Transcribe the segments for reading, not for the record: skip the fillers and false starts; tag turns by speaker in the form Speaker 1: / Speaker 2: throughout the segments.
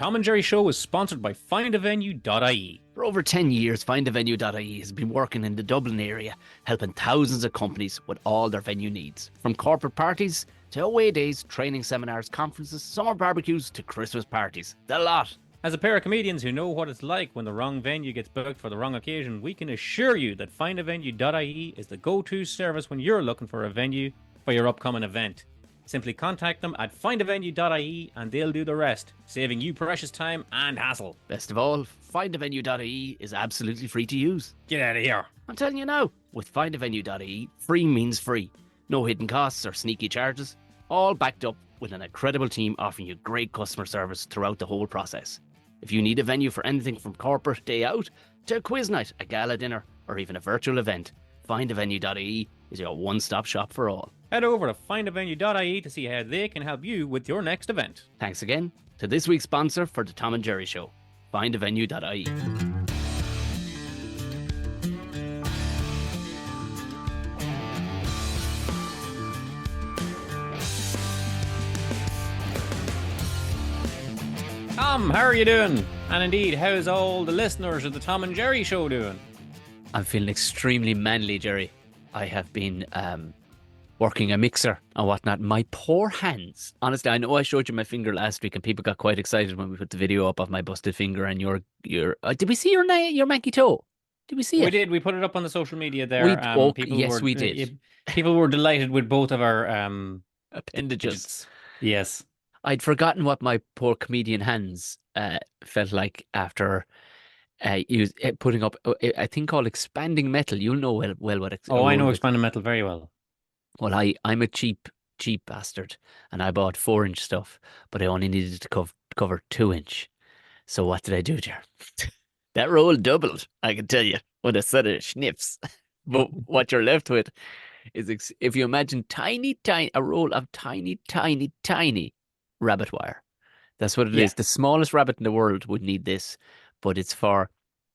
Speaker 1: Tom and Jerry Show is sponsored by findavenue.ie.
Speaker 2: For over 10 years, findavenue.ie has been working in the Dublin area, helping thousands of companies with all their venue needs. From corporate parties to away days, training seminars, conferences, summer barbecues to Christmas parties. The lot.
Speaker 1: As a pair of comedians who know what it's like when the wrong venue gets booked for the wrong occasion, we can assure you that findavenue.ie is the go-to service when you're looking for a venue for your upcoming event. Simply contact them at findavenue.ie and they'll do the rest, saving you precious time and hassle.
Speaker 2: Best of all, findavenue.ie is absolutely free to use.
Speaker 1: Get out of here.
Speaker 2: I'm telling you now, with findavenue.ie, free means free. No hidden costs or sneaky charges, all backed up with an incredible team offering you great customer service throughout the whole process. If you need a venue for anything from corporate day out to a quiz night, a gala dinner, or even a virtual event, findavenue.ie is your one-stop shop for all.
Speaker 1: Head over to findavenue.ie to see how they can help you with your next event.
Speaker 2: Thanks again to this week's sponsor for the Tom and Jerry Show, findavenue.ie.
Speaker 1: Tom, how are you doing? And indeed, how's all the listeners of the Tom and Jerry Show doing?
Speaker 2: I'm feeling extremely manly, Jerry. I have been working a mixer and whatnot. My poor hands. Honestly, I know I showed you my finger last week and people got quite excited when we put the video up of my busted finger and your did we see your manky toe? Did we see it?
Speaker 1: We did. We put it up on the social media there.
Speaker 2: We did.
Speaker 1: People were delighted with both of our
Speaker 2: appendages.
Speaker 1: Yes.
Speaker 2: I'd forgotten what my poor comedian hands felt like after putting up a thing called expanding metal. You'll know well what.
Speaker 1: I know expanding metal very well.
Speaker 2: Well, I'm a cheap bastard, and I bought 4-inch stuff, but I only needed to cover 2-inch. So what did I do, Jar? That roll doubled, I can tell you, with a set of sniffs. But what you're left with is, if you imagine a roll of tiny rabbit wire. That's what it is. The smallest rabbit in the world would need this, but it's for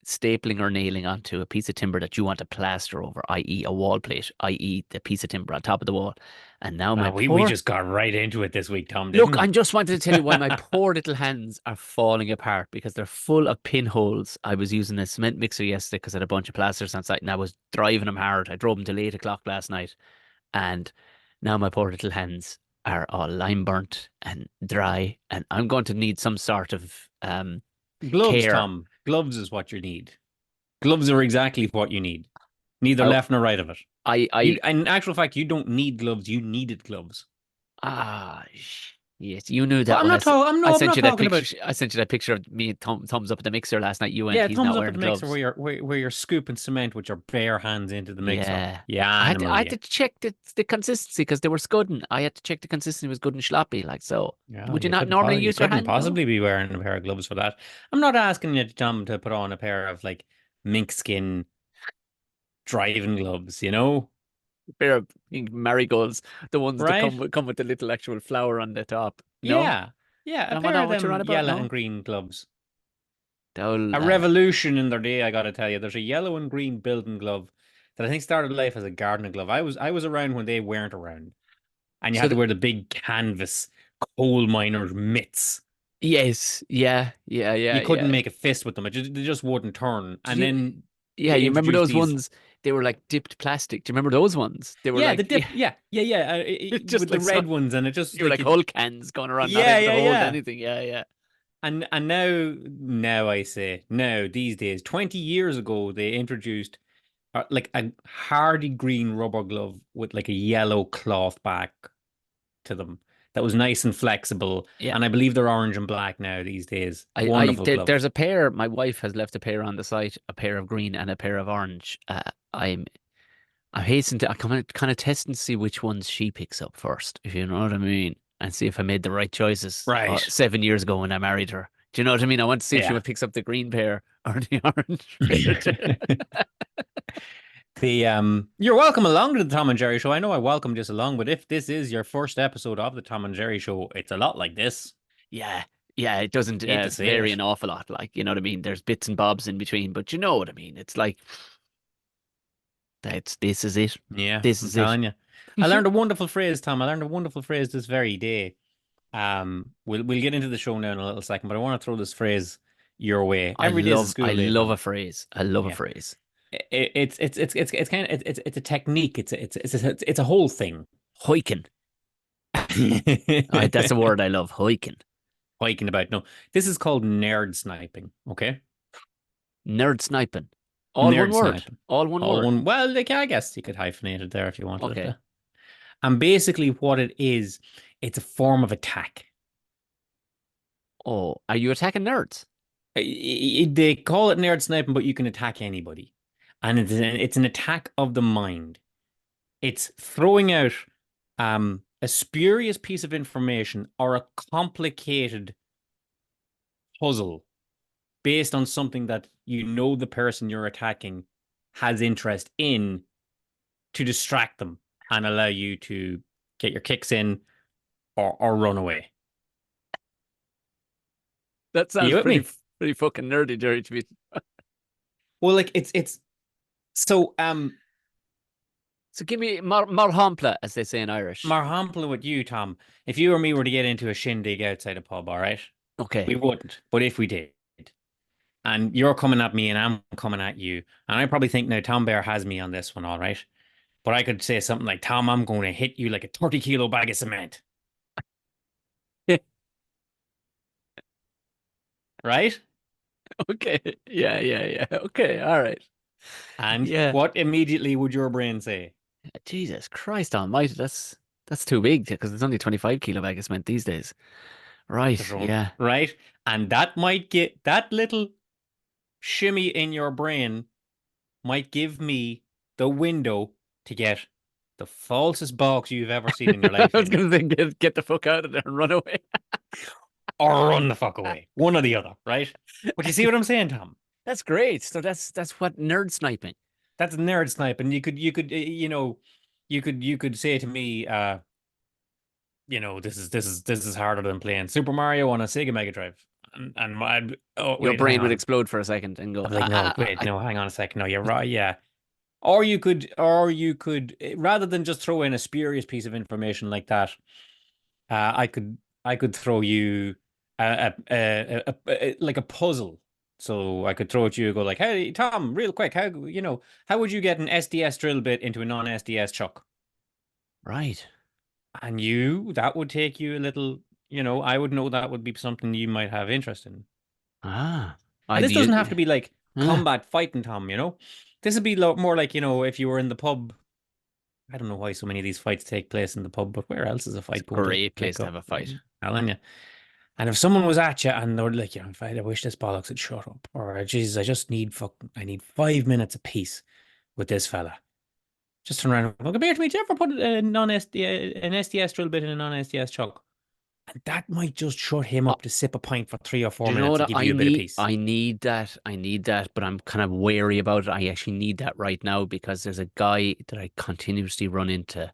Speaker 2: stapling or nailing onto a piece of timber that you want to plaster over, i.e. a wall plate, i.e. the piece of timber on top of the wall. And now
Speaker 1: we just got right into it this week, Tom, didn't we?
Speaker 2: I just wanted to tell you why my poor little hands are falling apart, because they're full of pinholes. I was using a cement mixer yesterday because I had a bunch of plasters on site and I was driving them hard. I drove them till 8 o'clock last night, and now my poor little hands are all lime burnt and dry, and I'm going to need some sort of
Speaker 1: gloves,
Speaker 2: care.
Speaker 1: Tom. Gloves is what you need. Gloves are exactly what you need. Neither left nor right of it. In actual fact, you don't need gloves. You needed gloves.
Speaker 2: Yes, you knew that.
Speaker 1: I sent you
Speaker 2: that picture of me thumbs up at the mixer last night. You went,
Speaker 1: yeah,
Speaker 2: he's
Speaker 1: thumbs
Speaker 2: not
Speaker 1: up
Speaker 2: wearing
Speaker 1: at the
Speaker 2: gloves.
Speaker 1: mixer where you're scooping cement with your bare hands into the mixer. Yeah,
Speaker 2: I had to check the consistency because they were scudding. I had to check the consistency was good and sloppy, like so.
Speaker 1: Yeah,
Speaker 2: would you not normally use your hand?
Speaker 1: You couldn't possibly be wearing a pair of gloves for that. I'm not asking you, Tom, to put on a pair of like mink skin driving gloves, you know?
Speaker 2: A pair of marigolds, the ones that come with the little actual flower on the top. No?
Speaker 1: Yeah, a pair of them yellow and green gloves. A revolution in their day, I gotta tell you. There's a yellow and green building glove that I think started life as a gardening glove. I was around when they weren't around, and you had to wear the big canvas coal miners mitts.
Speaker 2: Yes, yeah. You
Speaker 1: couldn't make a fist with them; they just wouldn't turn. And then
Speaker 2: you remember those ones? They were like dipped plastic. Do you remember those ones? They were
Speaker 1: the dip. Yeah. Just with like the red ones, and it just
Speaker 2: you were like whole cans going around. Not able to hold anything. Yeah.
Speaker 1: And now I say these days, 20 years ago, they introduced like a hardy green rubber glove with like a yellow cloth back to them that was nice and flexible. Yeah. And I believe they're orange and black now these days.
Speaker 2: There's a pair. My wife has left a pair on the site, a pair of green and a pair of orange. I'm kind of testing to see which ones she picks up first, if you know what I mean, and see if I made the right choices 7 years ago when I married her. Do you know what I mean? I want to see if she picks up the green pair or the orange pair.
Speaker 1: You're welcome along to the Tom and Jerry Show. I know I welcomed this along, but if this is your first episode of the Tom and Jerry Show, it's a lot like this.
Speaker 2: Yeah, it doesn't vary an awful lot. Like, you know what I mean? There's bits and bobs in between, but you know what I mean? It's like, this is it.
Speaker 1: Yeah,
Speaker 2: this is it.
Speaker 1: You. I learned a wonderful phrase, Tom. I learned a wonderful phrase this very day. We'll get into the show now in a little second, but I want to throw this phrase your way.
Speaker 2: I
Speaker 1: Every day is a
Speaker 2: I
Speaker 1: school day,
Speaker 2: love a
Speaker 1: Tom.
Speaker 2: phrase. I love a
Speaker 1: Yeah.
Speaker 2: phrase.
Speaker 1: It's kind of it's a technique. It's a whole thing.
Speaker 2: Hoiking. That's a word I love. Hoiking.
Speaker 1: Hiking about. No, this is called nerd sniping. Okay,
Speaker 2: Nerd sniping. All one
Speaker 1: nerd
Speaker 2: word.
Speaker 1: sniping.
Speaker 2: All one
Speaker 1: All
Speaker 2: word.
Speaker 1: one. Well, like, I guess you could hyphenate it there if you wanted it
Speaker 2: Okay.
Speaker 1: to. And basically, what it is, it's a form of attack.
Speaker 2: Oh, are you attacking nerds?
Speaker 1: They call it nerd sniping, but you can attack anybody, and it's an attack of the mind. It's throwing out a spurious piece of information or a complicated puzzle based on something that you know the person you're attacking has interest in to distract them and allow you to get your kicks in or run away.
Speaker 2: That
Speaker 1: Are you
Speaker 2: sounds
Speaker 1: with me?
Speaker 2: pretty fucking nerdy, Jerry. To be
Speaker 1: Well, like it's so
Speaker 2: so, give me mar hampla, as they say in Irish.
Speaker 1: Marhampla with you, Tom. If you or me were to get into a shindig outside a pub, all right,
Speaker 2: Okay.
Speaker 1: we wouldn't. But if we did, and you're coming at me and I'm coming at you, and I probably think now Tom Bear has me on this one, all right. But I could say something like, Tom, I'm going to hit you like a 30-kilo bag of cement, right?
Speaker 2: Okay. Yeah, yeah, yeah. Okay. All right.
Speaker 1: And
Speaker 2: Yeah.
Speaker 1: what immediately would your brain say?
Speaker 2: Jesus Christ almighty. That's too big because it's only 25 kilo bag of cement these days. Right. Yeah.
Speaker 1: Right? And that might get that little shimmy in your brain might give me the window to get the falsest box you've ever seen in your
Speaker 2: I
Speaker 1: life
Speaker 2: was
Speaker 1: in,
Speaker 2: gonna say get the fuck out of there and run away.
Speaker 1: or run the fuck away. One or the other, right? But you see what I'm saying, Tom?
Speaker 2: That's great. So that's what nerd sniping.
Speaker 1: That's nerd sniping. You could say to me, this is harder than playing Super Mario on a Sega Mega Drive. And my oh
Speaker 2: Your
Speaker 1: wait, hang
Speaker 2: brain would
Speaker 1: on.
Speaker 2: explode for a second and go,
Speaker 1: I'm like, no, wait, no, hang on a second. No, you're right, yeah. Or you could, rather than just throw in a spurious piece of information like that, I could throw you like a puzzle. So I could throw at you and go like, hey Tom, real quick, how would you get an SDS drill bit into a non-SDS chuck?
Speaker 2: right.
Speaker 1: And that would take you a little, I would know that would be something you might have interest in.
Speaker 2: Ah. I
Speaker 1: And this
Speaker 2: do.
Speaker 1: doesn't have to be like
Speaker 2: Ah,
Speaker 1: combat fighting, Tom. This would be more like, if you were in the pub. I don't know why so many of these fights take place in the pub, but where else is a
Speaker 2: it's
Speaker 1: fight
Speaker 2: a
Speaker 1: going to
Speaker 2: great place
Speaker 1: pick
Speaker 2: to have
Speaker 1: up?
Speaker 2: a fight.
Speaker 1: Telling you. And if someone was at you and they were like, if I wish this bollocks would shut up, or Jesus, I need 5 minutes of peace with this fella. Just turn around and go, come here to me. Did you ever put an SDS drill bit in a non-SDS chuck? And that might just shut him
Speaker 2: Uh,
Speaker 1: up to sip a pint for three or
Speaker 2: do
Speaker 1: four
Speaker 2: you know
Speaker 1: minutes and
Speaker 2: what
Speaker 1: give you a bit of peace.
Speaker 2: I need that. I need that, but I'm kind of wary about it. I actually need that right now because there's a guy that I continuously run into.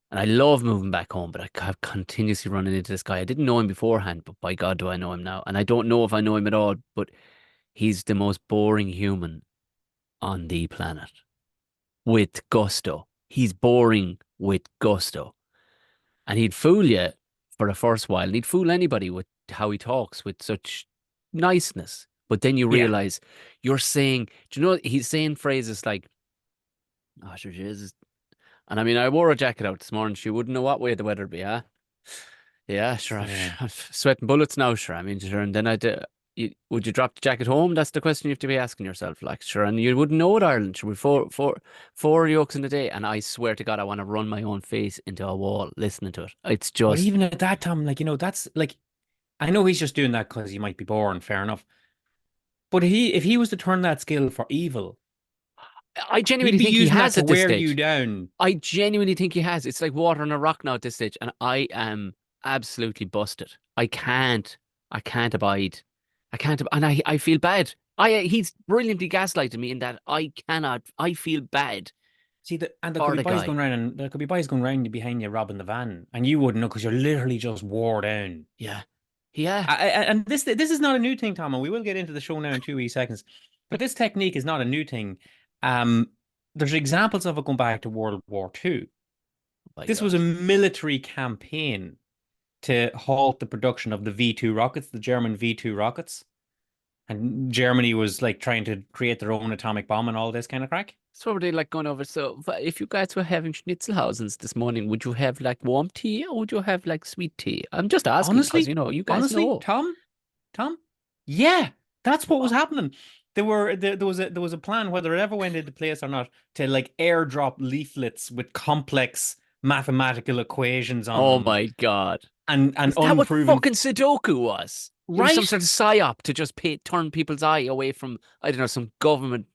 Speaker 2: And I love moving back home, but I have continuously running into this guy. I didn't know him beforehand, but by God, do I know him now. And I don't know if I know him at all, but he's the most boring human on the planet with gusto. He's boring with gusto. And he'd fool you for the first while. And he'd fool anybody with how he talks with such niceness. But then you
Speaker 1: Yeah.
Speaker 2: realize you're saying, do you know, he's saying phrases like, oh, sure, Jesus. And I mean, I wore a jacket out this morning. She wouldn't know what way the weather'd be, huh? Yeah, sure.
Speaker 1: Yeah.
Speaker 2: I'm sweating bullets now, sure. I mean, sure. And then would you drop the jacket home? That's the question you have to be asking yourself, like, sure. And you wouldn't know it, Ireland. Sure, we four yolks in a day, and I swear to God, I want to run my own face into a wall listening to it. It's
Speaker 1: But
Speaker 2: just,
Speaker 1: even at that time, like, that's like, I know he's just doing that because he might be bored, fair enough. But if he was to turn that skill for evil,
Speaker 2: I
Speaker 1: he'd
Speaker 2: genuinely
Speaker 1: be
Speaker 2: think he
Speaker 1: using that
Speaker 2: has
Speaker 1: to
Speaker 2: at this
Speaker 1: wear you
Speaker 2: stage.
Speaker 1: down.
Speaker 2: I genuinely think he has. It's like water on a rock now at this stage, and I am absolutely busted. I can't abide. I can't, and I feel bad. He's brilliantly gaslighting me in that I cannot. I feel bad
Speaker 1: See that, and there could
Speaker 2: for
Speaker 1: be
Speaker 2: the
Speaker 1: boys
Speaker 2: guy.
Speaker 1: going around, and there could be boys going around behind you robbing the van, and you wouldn't know because you're literally just wore down.
Speaker 2: Yeah, yeah.
Speaker 1: And this is not a new thing, Tom, and we will get into the show now in 2 wee seconds. But this technique is not a new thing. Um, there's examples of it going back to World War II.
Speaker 2: My
Speaker 1: This was a
Speaker 2: God.
Speaker 1: military campaign to halt the production of the V2 rockets, the German V2 rockets. And Germany was like trying to create their own atomic bomb and all this kind of crack.
Speaker 2: So were they like going over? So if you guys were having Schnitzelhausens this morning, would you have like warm tea or would you have like sweet tea? I'm just asking because
Speaker 1: Honestly,
Speaker 2: you guys
Speaker 1: honestly,
Speaker 2: know.
Speaker 1: Tom, yeah, that's what was
Speaker 2: Oh,
Speaker 1: happening. There was a plan, whether it ever went into place or not, to like airdrop leaflets with complex mathematical equations on
Speaker 2: oh
Speaker 1: them
Speaker 2: my God.
Speaker 1: and
Speaker 2: Is that what
Speaker 1: unproven,
Speaker 2: fucking Sudoku was? It was some
Speaker 1: right?
Speaker 2: sort of psyop to just turn people's eye away from, I don't know, some government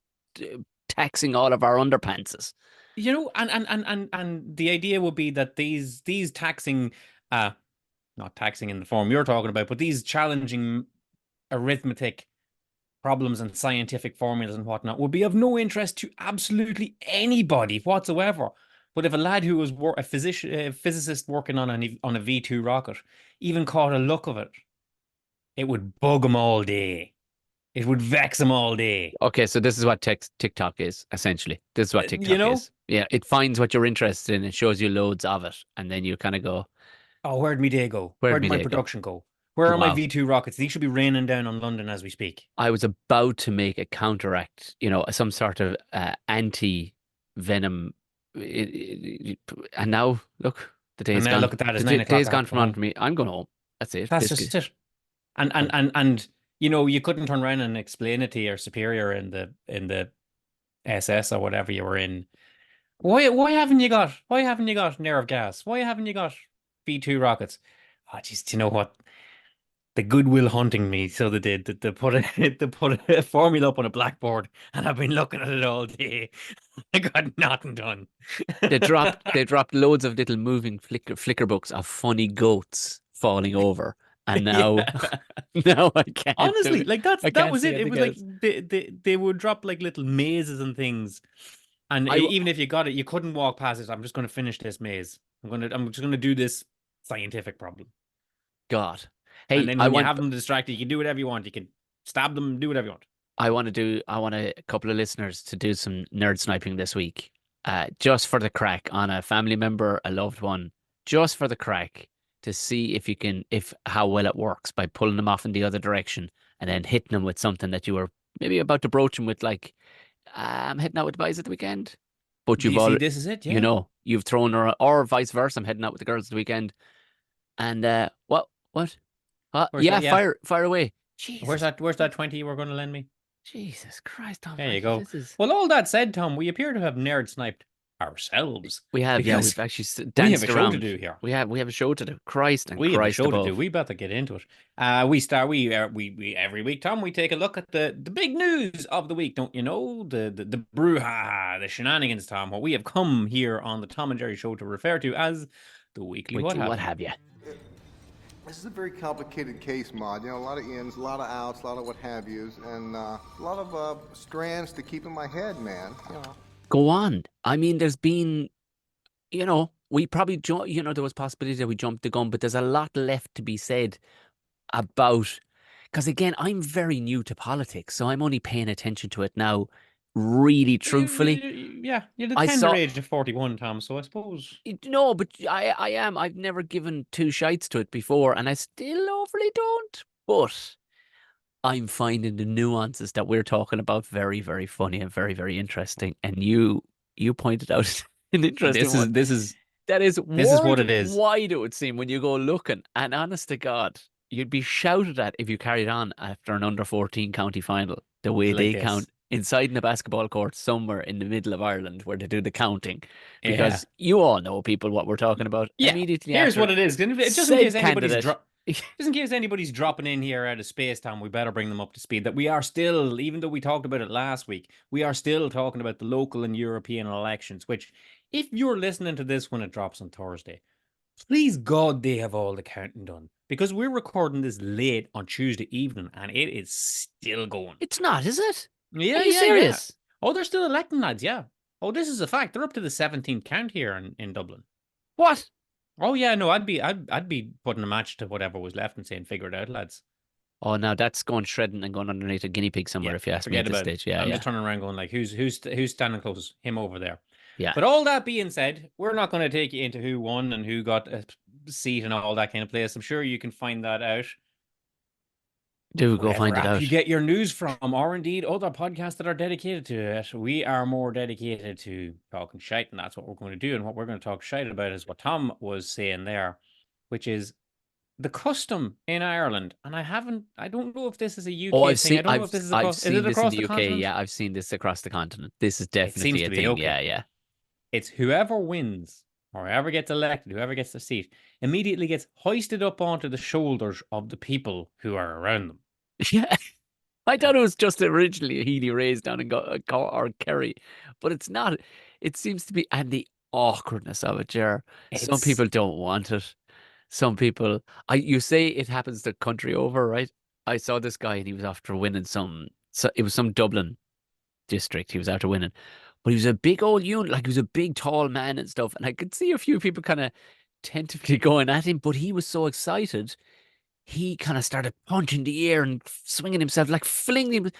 Speaker 2: uh, taxing all of our underpantses.
Speaker 1: You know, and the idea would be that these taxing, uh, not taxing in the form you're talking about, but these challenging arithmetic problems and scientific formulas and whatnot would be of no interest to absolutely anybody whatsoever. But if a lad who was a physicist working on on a V2 rocket even caught a look of it, it would bug him all day. It would vex him all day.
Speaker 2: Okay, so this is what TikTok is, essentially. This is what
Speaker 1: You
Speaker 2: TikTok
Speaker 1: know?
Speaker 2: is. Yeah, it finds what you're interested in and shows you loads of it. And then you kind of go,
Speaker 1: Oh, where'd me day go?
Speaker 2: where'd
Speaker 1: Where'd
Speaker 2: me
Speaker 1: my
Speaker 2: day go?
Speaker 1: production go? Where are my
Speaker 2: Wow.
Speaker 1: V2 rockets? These should be raining down on London as we speak.
Speaker 2: I was about to make a counteract, some sort of anti-venom. And now, look, the
Speaker 1: And
Speaker 2: day's
Speaker 1: now
Speaker 2: gone.
Speaker 1: look at that,
Speaker 2: The
Speaker 1: it's 9 o'clock.
Speaker 2: day's
Speaker 1: I have
Speaker 2: gone
Speaker 1: to go
Speaker 2: from under
Speaker 1: home.
Speaker 2: me. I'm going home. That's it.
Speaker 1: That's
Speaker 2: Biscuit.
Speaker 1: just it. And you know, you couldn't turn around and explain it to your superior in the SS or whatever you were in. Why haven't you got nerve gas? Why haven't you got V2 rockets? Oh jeez, do you know what? The Goodwill Hunting me, so they did. They put they put a formula up on a blackboard, and I've been looking at it all day. I got nothing done.
Speaker 2: They dropped loads of little moving flicker books of funny goats falling over, and now
Speaker 1: Yeah.
Speaker 2: now I can't do
Speaker 1: Honestly,
Speaker 2: it.
Speaker 1: like
Speaker 2: I
Speaker 1: that
Speaker 2: can't
Speaker 1: was
Speaker 2: see
Speaker 1: it. It
Speaker 2: anything
Speaker 1: was like
Speaker 2: else.
Speaker 1: they would drop like little mazes and things. And
Speaker 2: I w-
Speaker 1: even if you got it, you couldn't walk past it. I'm just going to finish this maze. I'm just going to do this scientific problem.
Speaker 2: God.
Speaker 1: And
Speaker 2: Hey,
Speaker 1: then when you have them distracted, you can do whatever you want. You can stab them, do whatever you want.
Speaker 2: I want a couple of listeners to do some nerd sniping this week. Just for the crack on a family member, a loved one, just for the crack to see if you can, if how well it works by pulling them off in the other direction and then hitting them with something that you were maybe about to broach them with, like, I'm heading out with the boys at the weekend. But
Speaker 1: Do
Speaker 2: you've
Speaker 1: you see?
Speaker 2: all,
Speaker 1: This is it. Yeah.
Speaker 2: you've thrown her, or vice versa. I'm heading out with the girls at the weekend. And what?
Speaker 1: Where's
Speaker 2: Yeah,
Speaker 1: that? Yeah.
Speaker 2: fire away.
Speaker 1: Where's
Speaker 2: Jesus,
Speaker 1: that? Where's that 20 you were going to lend me?
Speaker 2: Jesus Christ, Tom
Speaker 1: There you
Speaker 2: Francis,
Speaker 1: go.
Speaker 2: this is.
Speaker 1: Well, all that said, Tom, we appear to have nerd sniped ourselves
Speaker 2: We have, yeah,
Speaker 1: because
Speaker 2: we've actually
Speaker 1: we have a
Speaker 2: danced
Speaker 1: show to
Speaker 2: around.
Speaker 1: do here.
Speaker 2: We have a show to do. Christ and
Speaker 1: We have a
Speaker 2: Christ
Speaker 1: show to do.
Speaker 2: above.
Speaker 1: We better get into it. We every week, Tom. We take a look at the big news of the week. Don't you know the brouhaha, the shenanigans, Tom? What we have come here on the Tom and Jerry Show to refer to as the weekly what
Speaker 2: Weekly,
Speaker 1: have
Speaker 2: what
Speaker 1: you.
Speaker 2: have you?
Speaker 3: This is a very complicated case, Mod. You know, a lot of ins, a lot of outs, a lot of what have yous, and a lot of strands to keep in my head, man. You know.
Speaker 2: Go on. I mean, there's been, we probably, there was possibility that we jumped the gun, but there's a lot left to be said about, because again, I'm very new to politics, so I'm only paying attention to it now, really truthfully.
Speaker 1: Yeah, you're the
Speaker 2: I
Speaker 1: tender
Speaker 2: saw,
Speaker 1: age of 41, Tom. So I suppose
Speaker 2: no, but I am. I've never given two shites to it before, and I still overly don't. But I'm finding the nuances that we're talking about very, very funny and very, very interesting. And you pointed out an interesting
Speaker 1: this is
Speaker 2: one
Speaker 1: this is
Speaker 2: that is
Speaker 1: this is what it is.
Speaker 2: worldwide, it would seem, when you go looking. And honest to God, you'd be shouted at if you carried on after an under 14 county final, the way
Speaker 1: Like
Speaker 2: they
Speaker 1: this.
Speaker 2: count inside in a basketball court somewhere in the middle of Ireland where they do the counting.
Speaker 1: Yeah.
Speaker 2: Because you all know, people, what we're talking about
Speaker 1: Yeah.
Speaker 2: immediately
Speaker 1: Here's
Speaker 2: after
Speaker 1: what it is. Just in case
Speaker 2: said
Speaker 1: anybody's
Speaker 2: candidate.
Speaker 1: just in case anybody's dropping in here out of space time, we better bring them up to speed that we are still, even though we talked about it last week, we are still talking about the local and European elections, which if you're listening to this when it drops on Thursday, please God they have all the counting done. Because we're recording this late on Tuesday evening and it is still going.
Speaker 2: It's not, is it? Are
Speaker 1: Yeah,
Speaker 2: you
Speaker 1: yeah, yeah.
Speaker 2: serious?
Speaker 1: Oh, they're still electing lads, yeah. Oh, this is a fact. They're up to the 17th count here in Dublin.
Speaker 2: What?
Speaker 1: Oh yeah, no, I'd be putting a match to whatever was left and saying, figure it out, lads.
Speaker 2: Oh, now that's going shredding and going underneath a guinea pig somewhere,
Speaker 1: Yeah,
Speaker 2: if you ask me
Speaker 1: forget
Speaker 2: at this
Speaker 1: about it.
Speaker 2: stage. Yeah,
Speaker 1: I'm
Speaker 2: yeah.
Speaker 1: just turning around going like, who's standing closest? Him over there.
Speaker 2: Yeah.
Speaker 1: But all that being said, we're not going to take you into who won and who got a seat and all that kind of place. I'm sure you can find that out
Speaker 2: Do go
Speaker 1: whatever
Speaker 2: find it
Speaker 1: app you
Speaker 2: out.
Speaker 1: get your news from, or indeed other podcasts that are dedicated to it. We are more dedicated to talking shite, and that's what we're going to do. And what we're going to talk shite about is what Tom was saying there, which is the custom in Ireland. And I don't know if this is a
Speaker 2: Oh,
Speaker 1: UK thing. I don't know if this is
Speaker 2: I've
Speaker 1: is
Speaker 2: seen
Speaker 1: it
Speaker 2: this in
Speaker 1: across
Speaker 2: the
Speaker 1: the
Speaker 2: UK.
Speaker 1: continent?
Speaker 2: Yeah, I've seen this across the continent. This is
Speaker 1: It seems
Speaker 2: definitely
Speaker 1: to
Speaker 2: a
Speaker 1: be
Speaker 2: thing.
Speaker 1: okay.
Speaker 2: Yeah, yeah.
Speaker 1: It's whoever wins or whoever gets elected, whoever gets the seat, immediately gets hoisted up onto the shoulders of the people who are around them.
Speaker 2: Yeah. I thought it was just originally a Healy raised down and got or Kerry, but it's not. It seems to be, and the awkwardness of it, Jer. Some
Speaker 1: It's
Speaker 2: people don't want it. Some people, you say it happens the country over, right? I saw this guy and he was after winning it was some Dublin district he was after winning, but he was a big old unit, like he was a big tall man and stuff, and I could see a few people kind of tentatively going at him, but he was so excited he kind of started punching the air and swinging himself, like flinging him.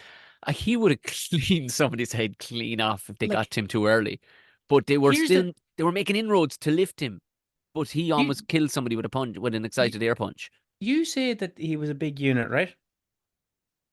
Speaker 2: He would have cleaned somebody's head clean off if they got
Speaker 1: like
Speaker 2: to him too early. But
Speaker 1: here's the
Speaker 2: they were making inroads to lift him. But he
Speaker 1: you
Speaker 2: almost killed somebody with a punch, with an
Speaker 1: you,
Speaker 2: excited air punch.
Speaker 1: you say that he was a big unit, right?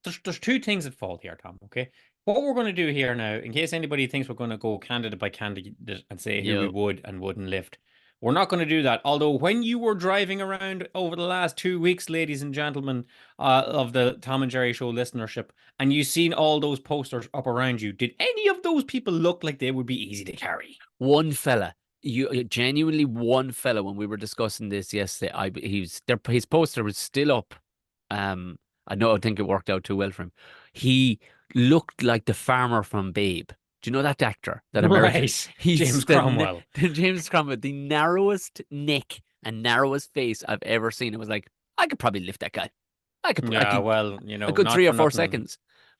Speaker 1: There's two things at fault here, Tom. Okay, what we're going to do here now, in case anybody thinks we're going to go candidate by candidate and say who we
Speaker 2: Yeah.
Speaker 1: would and wouldn't lift, we're not going to do that. Although when you were driving around over the last 2 weeks, ladies and gentlemen of the Tom and Jerry Show listenership, and you seen all those posters up around you, did any of those people look like they would be easy to carry?
Speaker 2: One fella, genuinely one fella. When we were discussing this yesterday, he was there. His poster was still up. Um, I think it worked out too well for him. He looked like the farmer from Babe. Do you know that actor, that American?
Speaker 1: Right,
Speaker 2: He's
Speaker 1: James Cromwell.
Speaker 2: the James Cromwell, the narrowest neck and narrowest face I've ever seen. It was like I could probably lift that guy. I
Speaker 1: Yeah,
Speaker 2: could
Speaker 1: well,
Speaker 2: a good
Speaker 1: not
Speaker 2: three or
Speaker 1: for
Speaker 2: four
Speaker 1: nothing.
Speaker 2: seconds,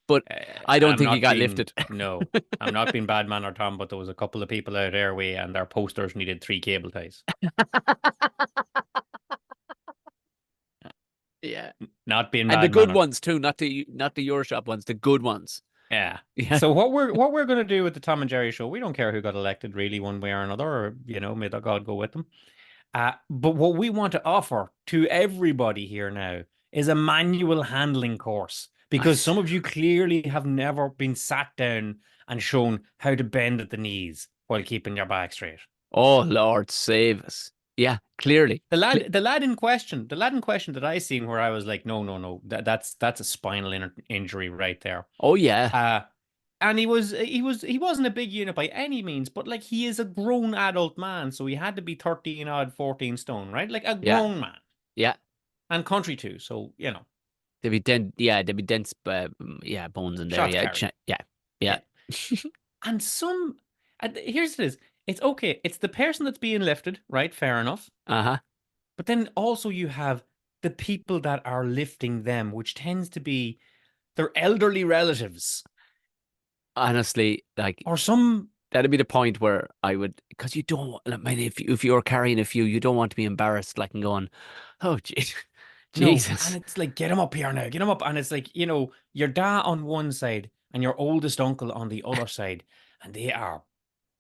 Speaker 2: but I don't
Speaker 1: I'm
Speaker 2: think he
Speaker 1: not
Speaker 2: got
Speaker 1: being
Speaker 2: lifted.
Speaker 1: no, I'm not being bad man or Tom, but there was a couple of people out airway and their posters needed 3 cable ties.
Speaker 2: Yeah.
Speaker 1: Not being
Speaker 2: And the
Speaker 1: bad
Speaker 2: good
Speaker 1: mannered.
Speaker 2: ones too, not the Euroshop ones, the good ones.
Speaker 1: Yeah.
Speaker 2: Yeah,
Speaker 1: So what we're gonna do with the Tom and Jerry show, we don't care who got elected really one way or another, or may the God go with them. But what we want to offer to everybody here now is a manual handling course because
Speaker 2: nice.
Speaker 1: some of you clearly have never been sat down and shown how to bend at the knees while keeping your back straight.
Speaker 2: Oh Lord, save us. Yeah, clearly.
Speaker 1: The lad in question that I seen where I was like, no, no, no, that's a spinal injury right there.
Speaker 2: Oh yeah,
Speaker 1: Uh, and he wasn't a big unit by any means, but like he is a grown adult man, so he had to be 13 odd 14 stone, right? Like a
Speaker 2: yeah,
Speaker 1: grown man
Speaker 2: yeah.
Speaker 1: and country too. So,
Speaker 2: There'd be dense, yeah, bones in there.
Speaker 1: shots
Speaker 2: Yeah,
Speaker 1: carried.
Speaker 2: yeah, yeah.
Speaker 1: Yeah. And here's it is. It's okay. It's the person that's being lifted, right? Fair enough.
Speaker 2: Uh-huh.
Speaker 1: But then also you have the people that are lifting them, which tends to be their elderly relatives
Speaker 2: Honestly, like
Speaker 1: or some
Speaker 2: that'd be the point where I would, because you don't want, I mean, if you're carrying a few, you don't want to be embarrassed, like and going, oh,
Speaker 1: no, and
Speaker 2: Jesus.
Speaker 1: it's like, get him up here now, get him up. And it's like, your dad on one side and your oldest uncle on the other side, and they are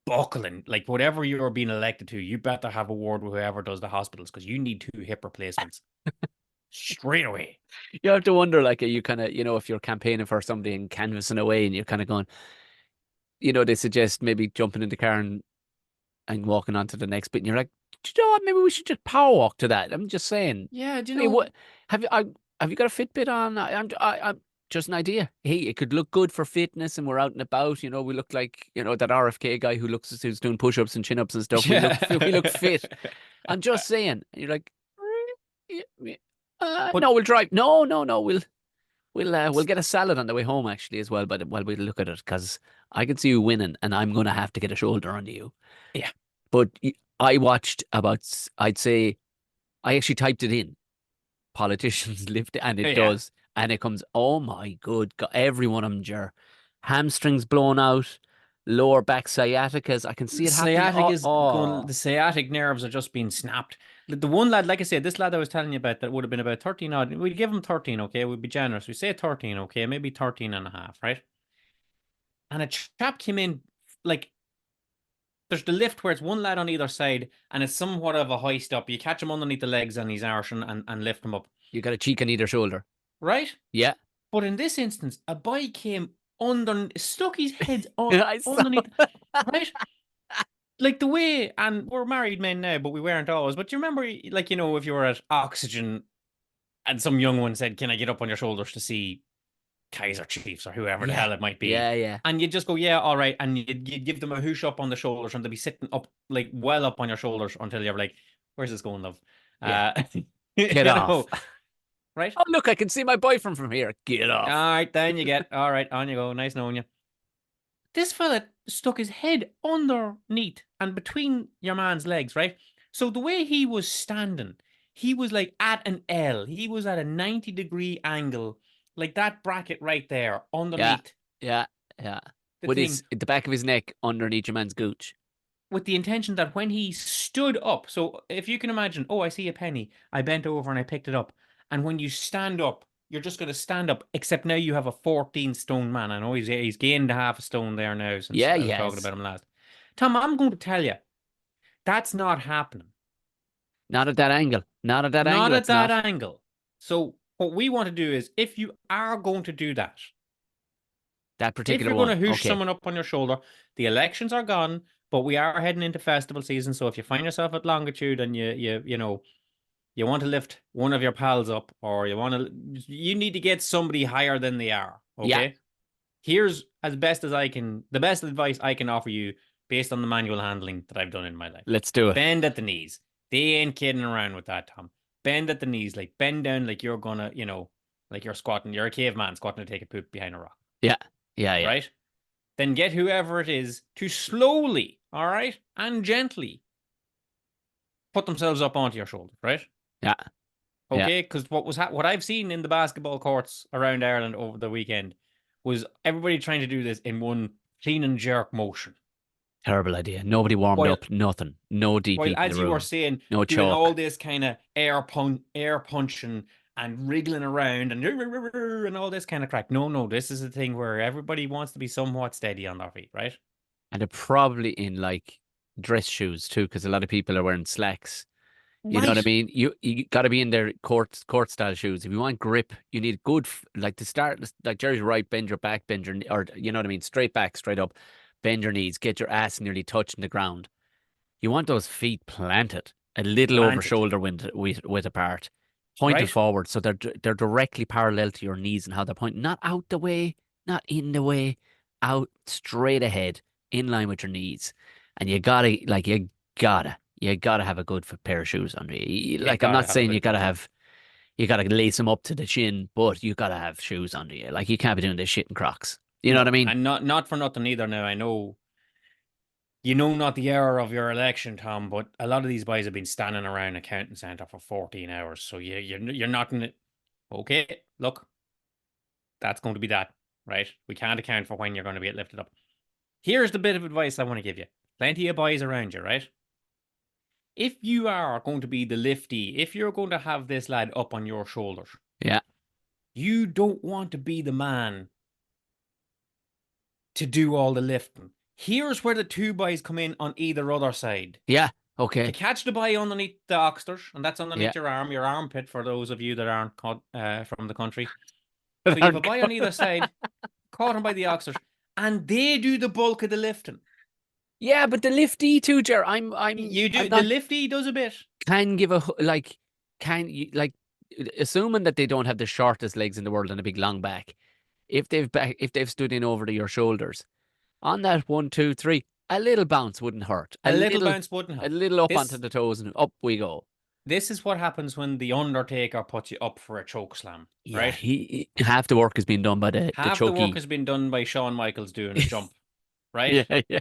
Speaker 1: buckling. Like, whatever you're being elected to, you better have a word with whoever does the hospitals because you need 2 hip replacements straight away.
Speaker 2: You have to wonder, like, you kind of, if you're campaigning for somebody and canvassing away, and you're kind of going, they suggest maybe jumping in the car and walking on to the next bit, and you're like, do you know what? Maybe we should just power walk to that. I'm just saying.
Speaker 1: Yeah, do you
Speaker 2: Hey,
Speaker 1: know?
Speaker 2: what have you got a Fitbit on? I'm just an idea. Hey, it could look good for fitness, and we're out and about. We look like that RFK guy who's doing push-ups and chin-ups and stuff.
Speaker 1: Yeah.
Speaker 2: We look fit. I'm just saying. And you're like, "Eh, yeah,
Speaker 1: But
Speaker 2: no, we'll drive. No, no, no. We'll get a salad on the way home actually as well. But while we look at it, because I can see you winning, and I'm gonna have to get a shoulder onto you.
Speaker 1: yeah,
Speaker 2: But I watched I'd say, I actually typed it in, politicians lift, and it
Speaker 1: yeah.
Speaker 2: does. And it comes, oh my good God, every one of them, hamstrings blown out, lower back sciaticas. I can see it happening.
Speaker 1: Sciatic
Speaker 2: Oh,
Speaker 1: is going,
Speaker 2: oh.
Speaker 1: the sciatic nerves are just being snapped. The one lad, like I said, this lad I was telling you about that would have been about 13 odd. We'd give him 13, okay? We'd be generous. We say 13, okay? Maybe 13 and a half, right? And a chap came in, like, there's the lift where it's one lad on either side, and it's somewhat of a hoist up. You catch him underneath the legs and he's arching and lift him up,
Speaker 2: You got a cheek on either shoulder.
Speaker 1: right?
Speaker 2: Yeah.
Speaker 1: But in this instance, a boy came stuck his head
Speaker 2: I saw
Speaker 1: underneath, right? Like the way, and we're married men now, but we weren't always. But do you remember, like, if you were at Oxygen and some young one said, "Can I get up on your shoulders to see Kaiser Chiefs or whoever the hell it might be?"
Speaker 2: Yeah.
Speaker 1: And you'd just go, "Yeah, all right," and you'd give them a hoosh up on the shoulders, and they'd be sitting up, like, well up on your shoulders until you're like, "Where's this going, love?"
Speaker 2: Yeah.
Speaker 1: You
Speaker 2: Get off.
Speaker 1: right?
Speaker 2: Oh, look, I can see my boyfriend from here. Get
Speaker 1: All
Speaker 2: off.
Speaker 1: right, then you get, all right, on you go. Nice knowing you. This fella stuck his head underneath and between your man's legs, right? So the way he was standing, he was like at an L. He was at a 90-degree angle, like that bracket right there underneath
Speaker 2: Yeah.
Speaker 1: the
Speaker 2: With
Speaker 1: thing,
Speaker 2: the back of his neck underneath your man's gooch.
Speaker 1: with the intention that when he stood up, so if you can imagine, oh, I see a penny, I bent over and I picked it up. And when you stand up, you're just going to stand up, except now you have a 14-stone man. I know he's gained half a stone there now since
Speaker 2: Yeah,
Speaker 1: I was talking about him last. Tom, I'm going to tell you, that's not happening.
Speaker 2: Not at that angle. Not at that
Speaker 1: Not
Speaker 2: angle.
Speaker 1: at
Speaker 2: It's
Speaker 1: that
Speaker 2: not.
Speaker 1: angle. So what we want to do is, if you are going to do that,
Speaker 2: That
Speaker 1: if
Speaker 2: particular
Speaker 1: you're going
Speaker 2: one.
Speaker 1: to hoosh
Speaker 2: Okay.
Speaker 1: someone up on your shoulder, the elections are gone, but we are heading into festival season. So if you find yourself at longitude and you want to lift one of your pals up, or you need to get somebody higher than they are. Okay.
Speaker 2: Yeah.
Speaker 1: Here's the best advice I can offer you based on the manual handling that I've done in my life.
Speaker 2: Let's do it.
Speaker 1: Bend at the knees. They ain't kidding around with that, Tom. Bend at the knees, like bend down like you're gonna, like you're squatting. You're a caveman squatting to take a poop behind a rock.
Speaker 2: Yeah.
Speaker 1: Right? Then get whoever it is to slowly, all right, and gently put themselves up onto your shoulder, right?
Speaker 2: Yeah.
Speaker 1: Okay, because what I've seen in the basketball courts around Ireland over the weekend was everybody trying to do this in one clean and jerk motion.
Speaker 2: Terrible idea. Nobody warmed
Speaker 1: While,
Speaker 2: up. Nothing. No deep
Speaker 1: while
Speaker 2: heat in
Speaker 1: as
Speaker 2: the
Speaker 1: you were
Speaker 2: room.
Speaker 1: saying,
Speaker 2: No
Speaker 1: doing all
Speaker 2: chalk.
Speaker 1: this kind of air punching and wriggling around and all this kind of crack. No, this is a thing where everybody wants to be somewhat steady on their feet, right?
Speaker 2: And they're probably in like dress shoes too, because a lot of people are wearing slacks. You know what I
Speaker 1: Right.
Speaker 2: mean? You got to be in their court style shoes. If you want grip, you need good like to start. Like Jerry's right, bend your back, or you know what I mean, straight back, straight up, bend your knees, get your ass nearly touching the ground. You want those feet planted, a little over
Speaker 1: Planted,
Speaker 2: shoulder width apart, pointed
Speaker 1: right?
Speaker 2: forward, so they're directly parallel to your knees and how they're pointing, not out the way, not in the way, out straight ahead, in line with your knees. And you gotta have a good pair of shoes under you. Like I'm
Speaker 1: Gotta
Speaker 2: not
Speaker 1: have a
Speaker 2: saying
Speaker 1: good
Speaker 2: you gotta lace them up to the chin, but you gotta have shoes under you. Like you can't be doing this shit in Crocs. You know what I
Speaker 1: No,
Speaker 2: mean?
Speaker 1: and not for nothing either. Now I know you know not the hour of your election, Tom, but a lot of these boys have been standing around a counting centre for 14 hours. So you're not in it. Okay, look, that's going to be that, right? We can't account for when you're going to get lifted up. Here's the bit of advice I want to give you. Plenty of boys around you, right? If you are going to be the lifty, if you're going to have this lad up on your shoulders,
Speaker 2: Yeah.
Speaker 1: you don't want to be the man to do all the lifting. Here's where the two boys come in on either other side.
Speaker 2: Yeah.
Speaker 1: To
Speaker 2: Okay.
Speaker 1: catch the boy underneath the oxters, and that's underneath
Speaker 2: Yeah.
Speaker 1: your armpit for those of you that aren't from the country. So you have a boy on either side, caught him by the oxters, and they do the bulk of the lifting.
Speaker 2: Yeah, but the lifty too, Jer. I'm
Speaker 1: You do
Speaker 2: I'm
Speaker 1: the
Speaker 2: not
Speaker 1: lifty does a bit.
Speaker 2: can give a like can you like assuming that they don't have the shortest legs in the world and a big long back. If they've stood in over to your shoulders on that 1, 2, 3, a little bounce wouldn't hurt.
Speaker 1: A little bounce wouldn't
Speaker 2: A
Speaker 1: hurt.
Speaker 2: little up onto the toes and up we go.
Speaker 1: This is what happens when the Undertaker puts you up for a choke slam,
Speaker 2: Yeah,
Speaker 1: right?
Speaker 2: half the work has been done by the
Speaker 1: Half the work
Speaker 2: chokey.
Speaker 1: has been done by Shawn Michaels doing a jump, right?
Speaker 2: Yeah.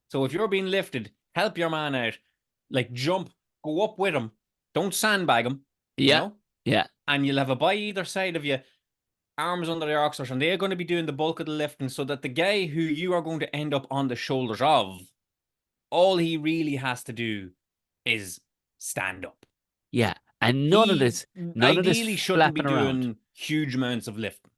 Speaker 1: So if you're being lifted, help your man out. Like jump, go up with him. Don't sandbag him.
Speaker 2: Yeah. Yeah.
Speaker 1: And you'll have a boy either side of you, arms under their oxers, and they're going to be doing the bulk of the lifting so that the guy who you are going to end up on the shoulders of, all he really has to do is stand up.
Speaker 2: Yeah. And none of this
Speaker 1: ideally shouldn't be
Speaker 2: flapping around.
Speaker 1: doing huge amounts of lifting.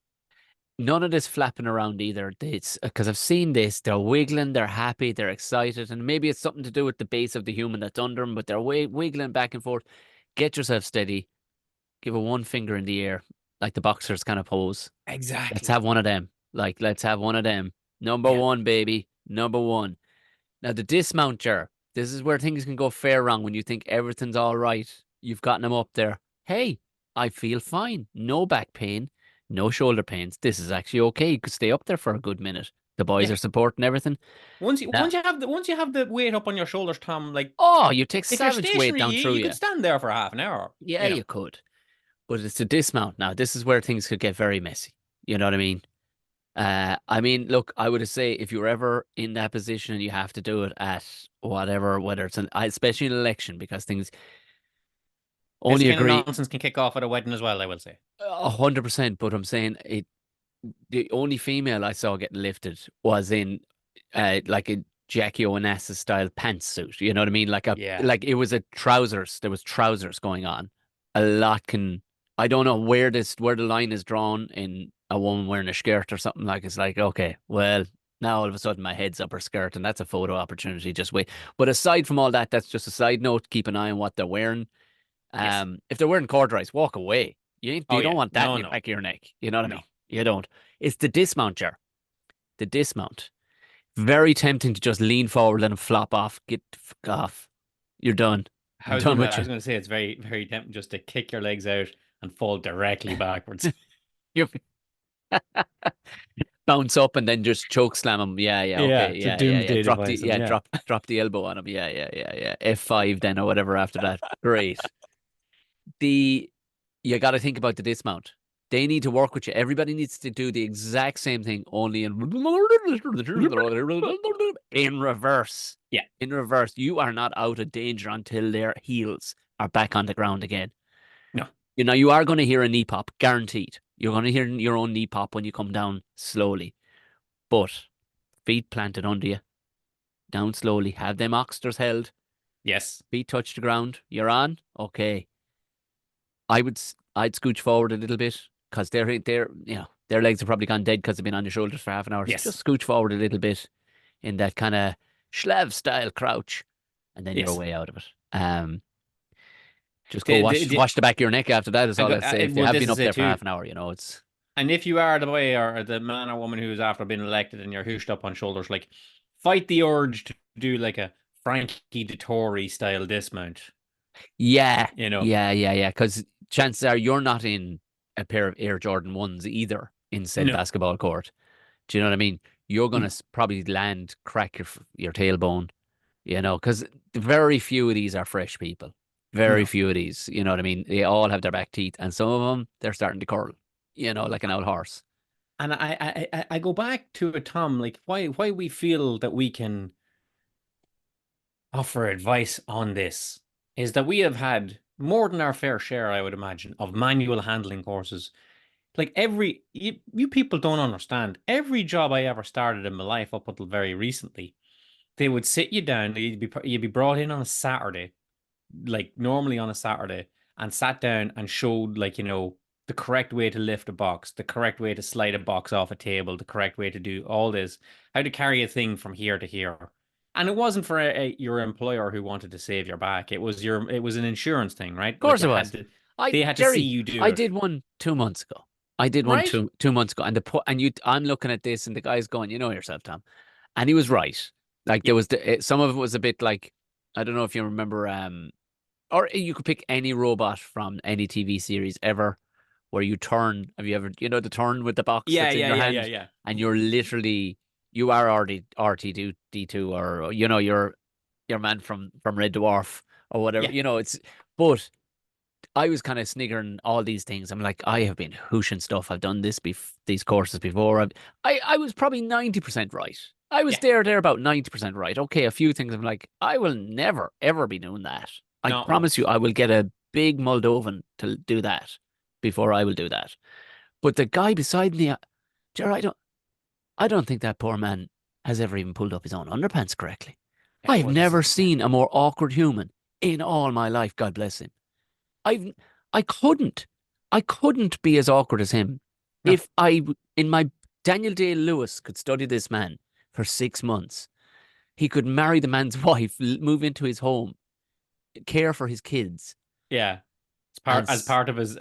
Speaker 2: none of this flapping around either. It's because I've seen this. They're wiggling, they're happy, they're excited, and maybe it's something to do with the base of the human that's under them. But they're wiggling back and forth. Get yourself steady. Give it one finger in the air, like the boxers kind of pose. Let's
Speaker 1: Exactly.
Speaker 2: have one of them. Like, let's have one of them. Number
Speaker 1: Yeah.
Speaker 2: one, baby. Number one. Now, the dismounter. This is where things can go fair wrong when you think everything's all right. You've gotten him up there. Hey, I feel fine. No back pain, no shoulder pains. This is actually okay. You could stay up there for a good minute. The boys
Speaker 1: Yeah.
Speaker 2: are supporting everything.
Speaker 1: Once
Speaker 2: Now,
Speaker 1: you have the weight up on your shoulders, Tom, like
Speaker 2: oh, you take
Speaker 1: if you're
Speaker 2: savage weight
Speaker 1: stationary,
Speaker 2: down
Speaker 1: you,
Speaker 2: through
Speaker 1: you
Speaker 2: you.
Speaker 1: could stand there for half an hour.
Speaker 2: Yeah,
Speaker 1: You know.
Speaker 2: you could. But it's a dismount. Now, this is where things could get very messy. You know what I mean? I mean, look, I would say if you're ever in that position and you have to do it at whatever, whether it's especially an election, because things
Speaker 1: This
Speaker 2: only
Speaker 1: kind of
Speaker 2: agree
Speaker 1: nonsense can kick off at a wedding as well, I will say.
Speaker 2: 100%. But I'm saying it, the only female I saw getting lifted was in like a Jackie Onassis style pantsuit. You know what I mean?
Speaker 1: Yeah.
Speaker 2: Like it was a trousers. There was trousers going on. A lot can. I don't know where the line is drawn in a woman wearing a skirt or something like. It's like okay, well now all of a sudden my head's up her skirt and that's a photo opportunity. Just wait. But aside from all that, that's just a side note. Keep an eye on what they're wearing.
Speaker 1: Yes.
Speaker 2: If they're wearing corduroys, walk away.
Speaker 1: Oh
Speaker 2: You don't
Speaker 1: yeah.
Speaker 2: want that in
Speaker 1: No,
Speaker 2: the
Speaker 1: no,
Speaker 2: back of your neck. You know what I
Speaker 1: no.
Speaker 2: mean? You don't. It's the dismount, Jar. The dismount. Very tempting to just lean forward and flop off. Get the fuck off. You're done.
Speaker 1: I
Speaker 2: I'm
Speaker 1: was
Speaker 2: done
Speaker 1: gonna
Speaker 2: with
Speaker 1: I was
Speaker 2: you.
Speaker 1: gonna say it's very, very tempting just to kick your legs out and fall directly backwards.
Speaker 2: You bounce up and then just choke slam him. Yeah, yeah,
Speaker 1: Yeah,
Speaker 2: okay,
Speaker 1: it's a
Speaker 2: yeah.
Speaker 1: doomsday device, and yeah.
Speaker 2: Drop the elbow on him. Yeah. F5 then or whatever after that. Great. The You got to think about the dismount. They need to work with you. Everybody needs to do the exact same thing, only in reverse.
Speaker 1: Yeah.
Speaker 2: In reverse. You are not out of danger until their heels are back on the ground again.
Speaker 1: No.
Speaker 2: You know, you are going to hear a knee pop, guaranteed. You're going to hear your own knee pop when you come down slowly. But feet planted under you, down slowly. Have them oxters held,
Speaker 1: Yes.
Speaker 2: feet touch the ground. You're on? Okay. I'd scooch forward a little bit because their legs have probably gone dead because they've been on your shoulders for half an hour. So
Speaker 1: Yes.
Speaker 2: just scooch forward a little bit in that kind of Schlev style crouch, and then you're
Speaker 1: Yes.
Speaker 2: way out of it. Just go wash the back of your neck after that. Is all I'd say. If they
Speaker 1: well,
Speaker 2: have
Speaker 1: this
Speaker 2: been
Speaker 1: is
Speaker 2: up
Speaker 1: it
Speaker 2: there for
Speaker 1: too.
Speaker 2: half an hour, it's
Speaker 1: And if you are the boy or the man or woman who's after being elected and you're hooshed up on shoulders, like fight the urge to do like a Frankie Dettori style dismount.
Speaker 2: yeah,
Speaker 1: You know.
Speaker 2: yeah. Because chances are you're not in a pair of Air Jordan ones either in said
Speaker 1: No.
Speaker 2: basketball court. Do you know what I mean? You're gonna
Speaker 1: No.
Speaker 2: probably land, crack your tailbone. Because very few of these are fresh people. Very
Speaker 1: No.
Speaker 2: few of these, you know what I mean? They all have their back teeth, and some of them, they're starting to curl, like an old horse.
Speaker 1: And I go back to it, Tom, like why we feel that we can offer advice on this is that we have had more than our fair share, I would imagine, of manual handling courses. Like you people don't understand. Every job I ever started in my life up until very recently, they would sit you down. You'd be brought in on a Saturday, like normally on a Saturday, and sat down and showed the correct way to lift a box, the correct way to slide a box off a table, the correct way to do all this, how to carry a thing from here to here. And it wasn't for your employer who wanted to save your back. It was an insurance thing, right?
Speaker 2: Of
Speaker 1: Like
Speaker 2: course it was.
Speaker 1: they had to see
Speaker 2: Jerry,
Speaker 1: you do
Speaker 2: I
Speaker 1: it,
Speaker 2: did one 2 months ago. I did one
Speaker 1: right?
Speaker 2: 2 months ago, and I'm looking at this, and the guy's going, you know yourself, Tom, and he was right. Like
Speaker 1: Yeah,
Speaker 2: some of it was a bit like, I don't know if you remember, or you could pick any robot from any TV series ever where you turn. Have you ever, the turn with the box
Speaker 1: yeah,
Speaker 2: that's in
Speaker 1: yeah,
Speaker 2: your
Speaker 1: yeah, yeah,
Speaker 2: hand
Speaker 1: yeah,
Speaker 2: and you are RTD2 or, your man from Red Dwarf or whatever,
Speaker 1: yeah.
Speaker 2: but I was kind of sniggering all these things. I'm like, I have been hooshing stuff. I've done these courses before. I was probably 90% right. I was
Speaker 1: Yeah.
Speaker 2: there about 90% right. Okay, a few things I'm like, I will never, ever be doing that. I
Speaker 1: No, no.
Speaker 2: promise you, I will get a big Moldovan to do that before I will do that. But the guy beside me, Jer, I don't think that poor man has ever even pulled up his own underpants correctly.
Speaker 1: Yeah,
Speaker 2: I've
Speaker 1: well, this
Speaker 2: never
Speaker 1: is it.
Speaker 2: seen a more awkward human in all my life. God bless him. I I couldn't. I couldn't be as awkward as him If in my Daniel Day-Lewis could study this man for 6 months, he could marry the man's wife, move into his home, care for his kids,
Speaker 1: Yeah.
Speaker 2: and
Speaker 1: As part of his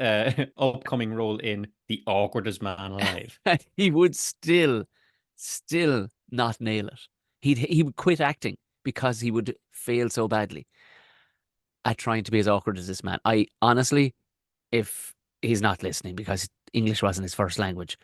Speaker 1: upcoming role in The Awkwardest Man Alive.
Speaker 2: he would still not nail it. He would quit acting because he would fail so badly at trying to be as awkward as this man. I honestly, if he's not listening because English wasn't his first language,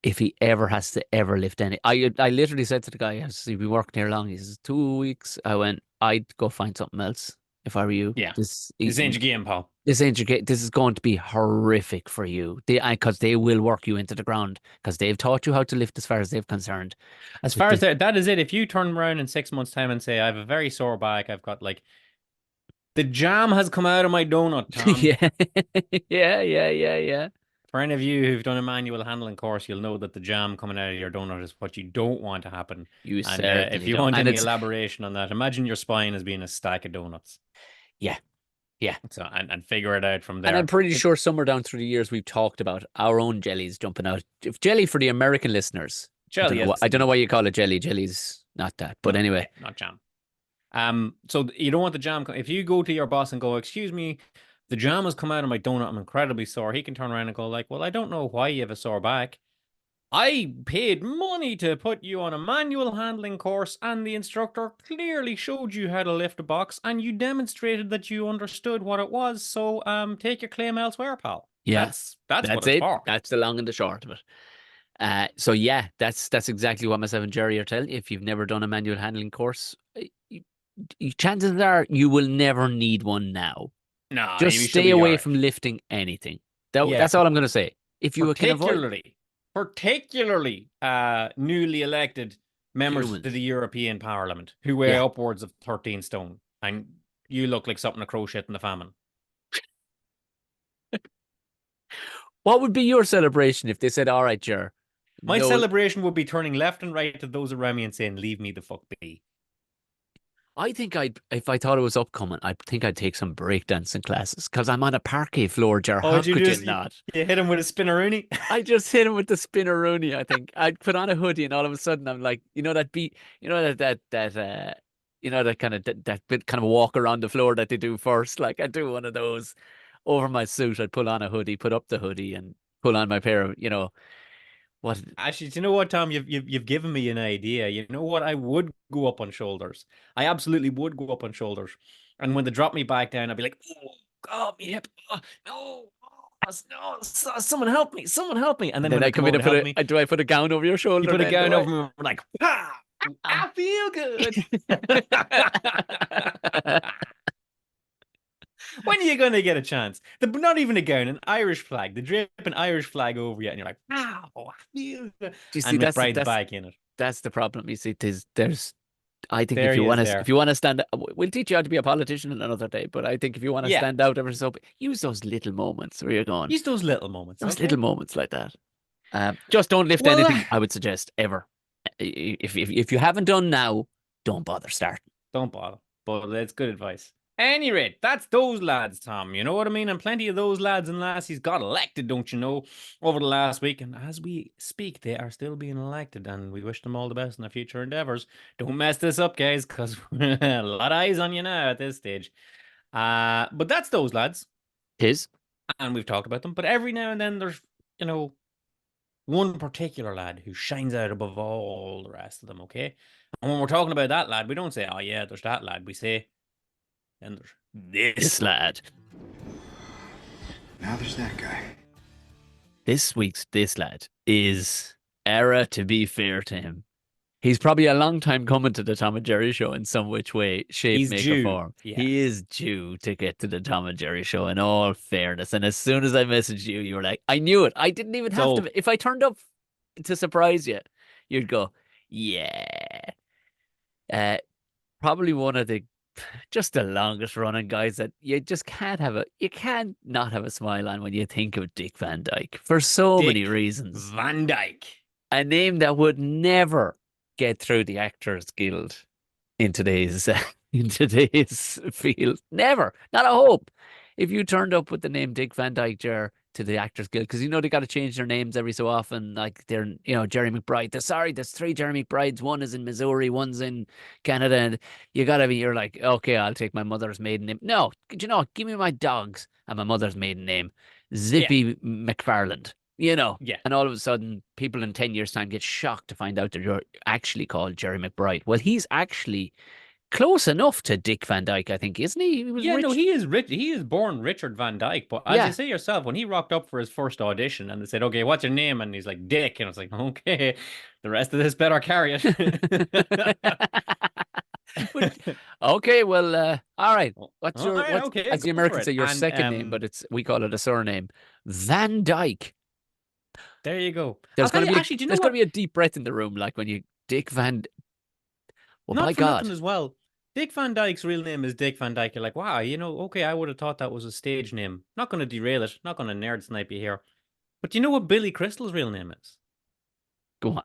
Speaker 2: if he ever has to ever lift any, I literally said to the guy, "Has he been working here long?" He says 2 weeks. I went, "I'd go find something else if I were you."
Speaker 1: Yeah.
Speaker 2: This
Speaker 1: ain't your game, pal.
Speaker 2: This is going to be horrific for you. Because they will work you into the ground because they've taught you how to lift as far as they've concerned.
Speaker 1: As far as that is it. If you turn around in 6 months' time and say, I have a very sore back, I've got like the jam has come out of my donut, Tom.
Speaker 2: Yeah.
Speaker 1: For any of you who've done a manual handling course, you'll know that the jam coming out of your donut is what you don't want to happen.
Speaker 2: You
Speaker 1: And
Speaker 2: certainly
Speaker 1: if you
Speaker 2: don't.
Speaker 1: want
Speaker 2: And
Speaker 1: any elaboration on that, imagine your spine as being a stack of donuts.
Speaker 2: Yeah.
Speaker 1: So and figure it out from there.
Speaker 2: And I'm pretty sure somewhere down through the years we've talked about our own jellies jumping out. If jelly for the American listeners.
Speaker 1: Jelly.
Speaker 2: I don't know why you call it jelly. Jelly's not that. But anyway.
Speaker 1: Not jam. So you don't want the jam. If you go to your boss and go, "Excuse me, the jam has come out of my donut. I'm incredibly sore." He can turn around and go like, "Well, I don't know why you have a sore back. I paid money to put you on a manual handling course, and the instructor clearly showed you how to lift a box, and you demonstrated that you understood what it was. So, take your claim elsewhere, pal."
Speaker 2: Yeah,
Speaker 1: that's what it's
Speaker 2: it.
Speaker 1: for.
Speaker 2: That's the long and the short of it. So yeah, that's exactly what myself and Jerry are telling you. If you've never done a manual handling course, chances are you will never need one now.
Speaker 1: No,
Speaker 2: just stay away from lifting anything. That's all I'm going to say. If you can avoid,
Speaker 1: particularly newly elected members to the European Parliament who weigh upwards of 13 stone, and you look like something a crochet in the famine.
Speaker 2: What would be your celebration if they said, "All right, Jer"?
Speaker 1: My celebration would be turning left and right to those around me and saying, "Leave me the fuck be."
Speaker 2: I think if I thought it was upcoming, I think I'd take some breakdancing classes because I'm on a parquet floor, Jar. How could you not?
Speaker 1: You hit him with a spinneroonie?
Speaker 2: I just hit him with the spinneroonie. I think I'd put on a hoodie and all of a sudden I'm like, that beat, that kind of that bit kind of walk around the floor that they do first. Like I do one of those over my suit. I'd pull on a hoodie, put up the hoodie, and pull on my pair of, what?
Speaker 1: Actually, do you know what, Tom? You've given me an idea. You know what? I would go up on shoulders. I absolutely would go up on shoulders. And when they drop me back down, I'd be like, "Oh God, my hip! Oh, no, no, someone help me! Someone help me!" And then when
Speaker 2: I come in and do I put a gown over your shoulder?
Speaker 1: You put a gown over me, like, "Ah, I feel good." When are you going to get a chance? Not even a gown, an Irish flag. They drip an Irish flag over you, and you're like, "Wow, I feel good."
Speaker 2: You see,
Speaker 1: and McBride's back in it.
Speaker 2: That's the problem. You see, I think if you want to stand, we'll teach you how to be a politician another day. But I think if you want to stand out ever so, use those little moments where you're going.
Speaker 1: Use those little moments.
Speaker 2: Little moments like that. Just don't lift anything. I would suggest ever. If you haven't done now, don't bother starting.
Speaker 1: Don't bother. But it's good advice. Any rate, that's those lads, Tom. You know what I mean? And plenty of those lads and lassies got elected, don't you know, over the last week. And as we speak, they are still being elected. And we wish them all the best in their future endeavors. Don't mess this up, guys, because a lot of eyes on you now at this stage. But that's those lads. And we've talked about them. But every now and then there's, one particular lad who shines out above all the rest of them, okay? And when we're talking about that lad, we don't say, "Oh, yeah, there's that lad." We say, "And there's this lad."
Speaker 3: Now there's that guy.
Speaker 2: This week's this lad is era, to be fair to him. He's probably a long time coming to the Tom and Jerry show in some which way, shape, make, or form. Yeah. He is due to get to the Tom and Jerry show in all fairness. And as soon as I messaged you, you were like, "I knew it. I didn't even have to." If I turned up to surprise you, you'd go, "Yeah." Probably one of the longest running guys that you just you can't not have a smile on when you think of Dick Van Dyke for so many reasons.
Speaker 1: Van Dyke.
Speaker 2: A name that would never get through the Actors Guild in today's field. Never. Not a hope. If you turned up with the name Dick Van Dyke, Jer, to the Actors Guild because they got to change their names every so often. Like they're Jerry McBride. There's 3 Jerry McBrides. One is in Missouri, one's in Canada, and you're like, okay, I'll take my mother's maiden name. No, give me my dogs and my mother's maiden name,
Speaker 1: Yeah.
Speaker 2: Zippy McFarland.
Speaker 1: Yeah.
Speaker 2: And all of a sudden, people in 10 years' time get shocked to find out that you're actually called Jerry McBride. Well, he's actually close enough to Dick Van Dyke, I think, isn't he? He was
Speaker 1: Yeah,
Speaker 2: rich.
Speaker 1: no, he is rich. He is born Richard Van Dyke. But as
Speaker 2: Yeah.
Speaker 1: you say yourself, when he rocked up for his first audition and they said, okay, what's your name? And he's like, Dick. And I was like, okay, the rest of this better carry it.
Speaker 2: Okay, well, all right. What's
Speaker 1: All right, okay,
Speaker 2: as the
Speaker 1: go for
Speaker 2: Americans
Speaker 1: it.
Speaker 2: say, your
Speaker 1: And
Speaker 2: second name, but we call it a surname. Van Dyke.
Speaker 1: there you go.
Speaker 2: There's
Speaker 1: I'll
Speaker 2: going
Speaker 1: tell
Speaker 2: to
Speaker 1: you,
Speaker 2: be
Speaker 1: actually, do you know
Speaker 2: there's going
Speaker 1: what?
Speaker 2: to be a deep breath in the room, like when you Dick Van. Well,
Speaker 1: Not
Speaker 2: by
Speaker 1: for
Speaker 2: God,
Speaker 1: nothing as well. Dick Van Dyke's real name is Dick Van Dyke. You're like, wow, okay, I would have thought that was a stage name. Not going to derail it. Not going to nerd snipe you here. But do you know what Billy Crystal's real name is?
Speaker 2: go on.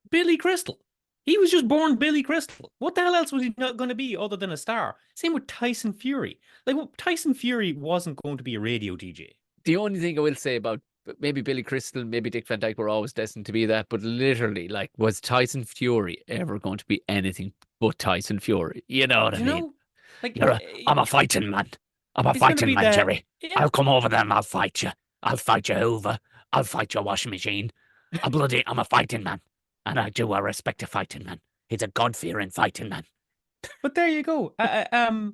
Speaker 1: Billy Crystal. He was just born Billy Crystal. What the hell else was he not going to be other than a star? Same with Tyson Fury. Like, well, Tyson Fury wasn't going to be a radio DJ.
Speaker 2: The only thing I will say about maybe Billy Crystal, maybe Dick Van Dyke were always destined to be that, but literally, like, was Tyson Fury ever going to be anything but Tyson Fury? You know what I mean?
Speaker 1: Like,
Speaker 2: I'm a fighting man. I'm a
Speaker 1: he's gonna
Speaker 2: fighting
Speaker 1: be
Speaker 2: man,
Speaker 1: the-
Speaker 2: Jerry.
Speaker 1: Yeah.
Speaker 2: I'll come over there and I'll fight you. I'll fight you over. I'll fight your washing machine. I'm a fighting man. And I respect a fighting man. He's a God-fearing fighting man.
Speaker 1: But there you go. Because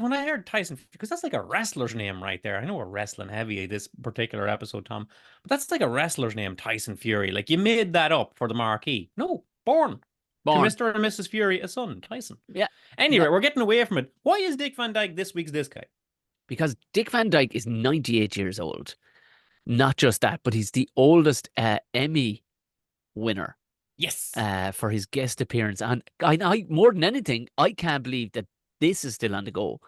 Speaker 1: when I heard Tyson, because that's like a wrestler's name right there. I know we're wrestling heavy this particular episode, Tom, but that's like a wrestler's name, Tyson Fury. Like you made that up for the marquee. No, born. To Mr. and Mrs. Fury, a son, Tyson.
Speaker 2: Yeah.
Speaker 1: Anyway, we're getting away from it. Why is Dick Van Dyke this week's this guy?
Speaker 2: Because Dick Van Dyke is 98 years old. Not just that, but he's the oldest Emmy winner.
Speaker 1: Yes.
Speaker 2: For his guest appearance. And I more than anything, I can't believe that this is still on the go.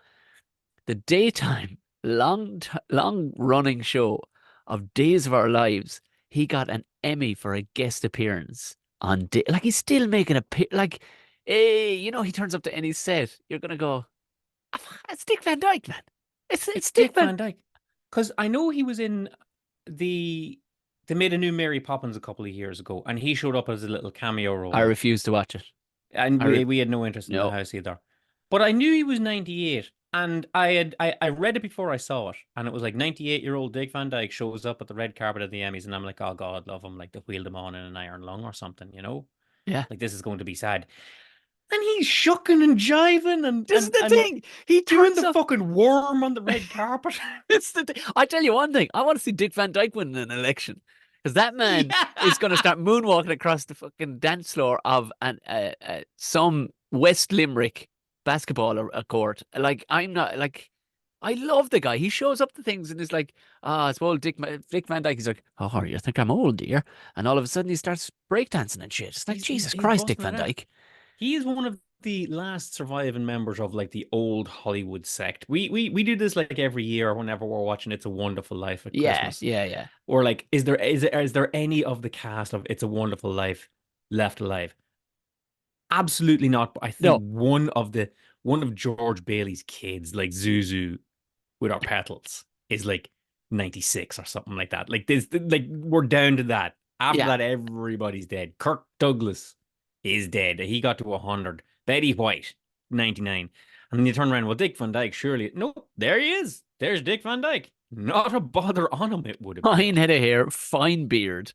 Speaker 2: The daytime, long running show of Days of Our Lives, he got an Emmy for a guest appearance on like he's still making like, hey, he turns up to any set. You're gonna go, it's Dick Van Dyke, man. It's Dick Van
Speaker 1: Dyke. Because I know he was in they made a new Mary Poppins a couple of years ago, and he showed up as a little cameo role.
Speaker 2: I refused to watch it.
Speaker 1: And we had no interest in the house either. But I knew he was 98, and I read it before I saw it, and it was like 98-year-old Dick Van Dyke shows up at the red carpet at the Emmys, and I'm like, oh God, love him, like they wheeled him on in an iron lung or something,
Speaker 2: Yeah.
Speaker 1: Like this is going to be sad. And he's shucking and jiving, and
Speaker 2: this is the thing. He
Speaker 1: doing
Speaker 2: turns
Speaker 1: the
Speaker 2: up
Speaker 1: fucking worm on the red carpet.
Speaker 2: It's the thing. I tell you one thing. I want to see Dick Van Dyke win an election. Because that man is going to start moonwalking across the fucking dance floor of some West Limerick basketball court. Like, I'm not, like, I love the guy. He shows up to things and is like, it's old Dick Van Dyke. He's like, oh, you think I'm old, dear? And all of a sudden he starts breakdancing and shit. It's like, Jesus Christ, Dick Van Dyke.
Speaker 1: He is one of the last surviving members of like the old Hollywood sect. We do this like every year whenever we're watching It's a Wonderful Life at Christmas.
Speaker 2: Yeah.
Speaker 1: Or like, is there any of the cast of It's a Wonderful Life left alive? Absolutely not. But I think one of George Bailey's kids, like Zuzu with our petals, is like 96 or something like that. Like this, like we're down to that. After that, everybody's dead. Kirk Douglas is dead. He got to 100. Betty White, 99. And then you turn around, well, Dick Van Dyke, surely. Nope, there he is. There's Dick Van Dyke. Not a bother on him, it would have been.
Speaker 2: Fine head of hair, fine beard.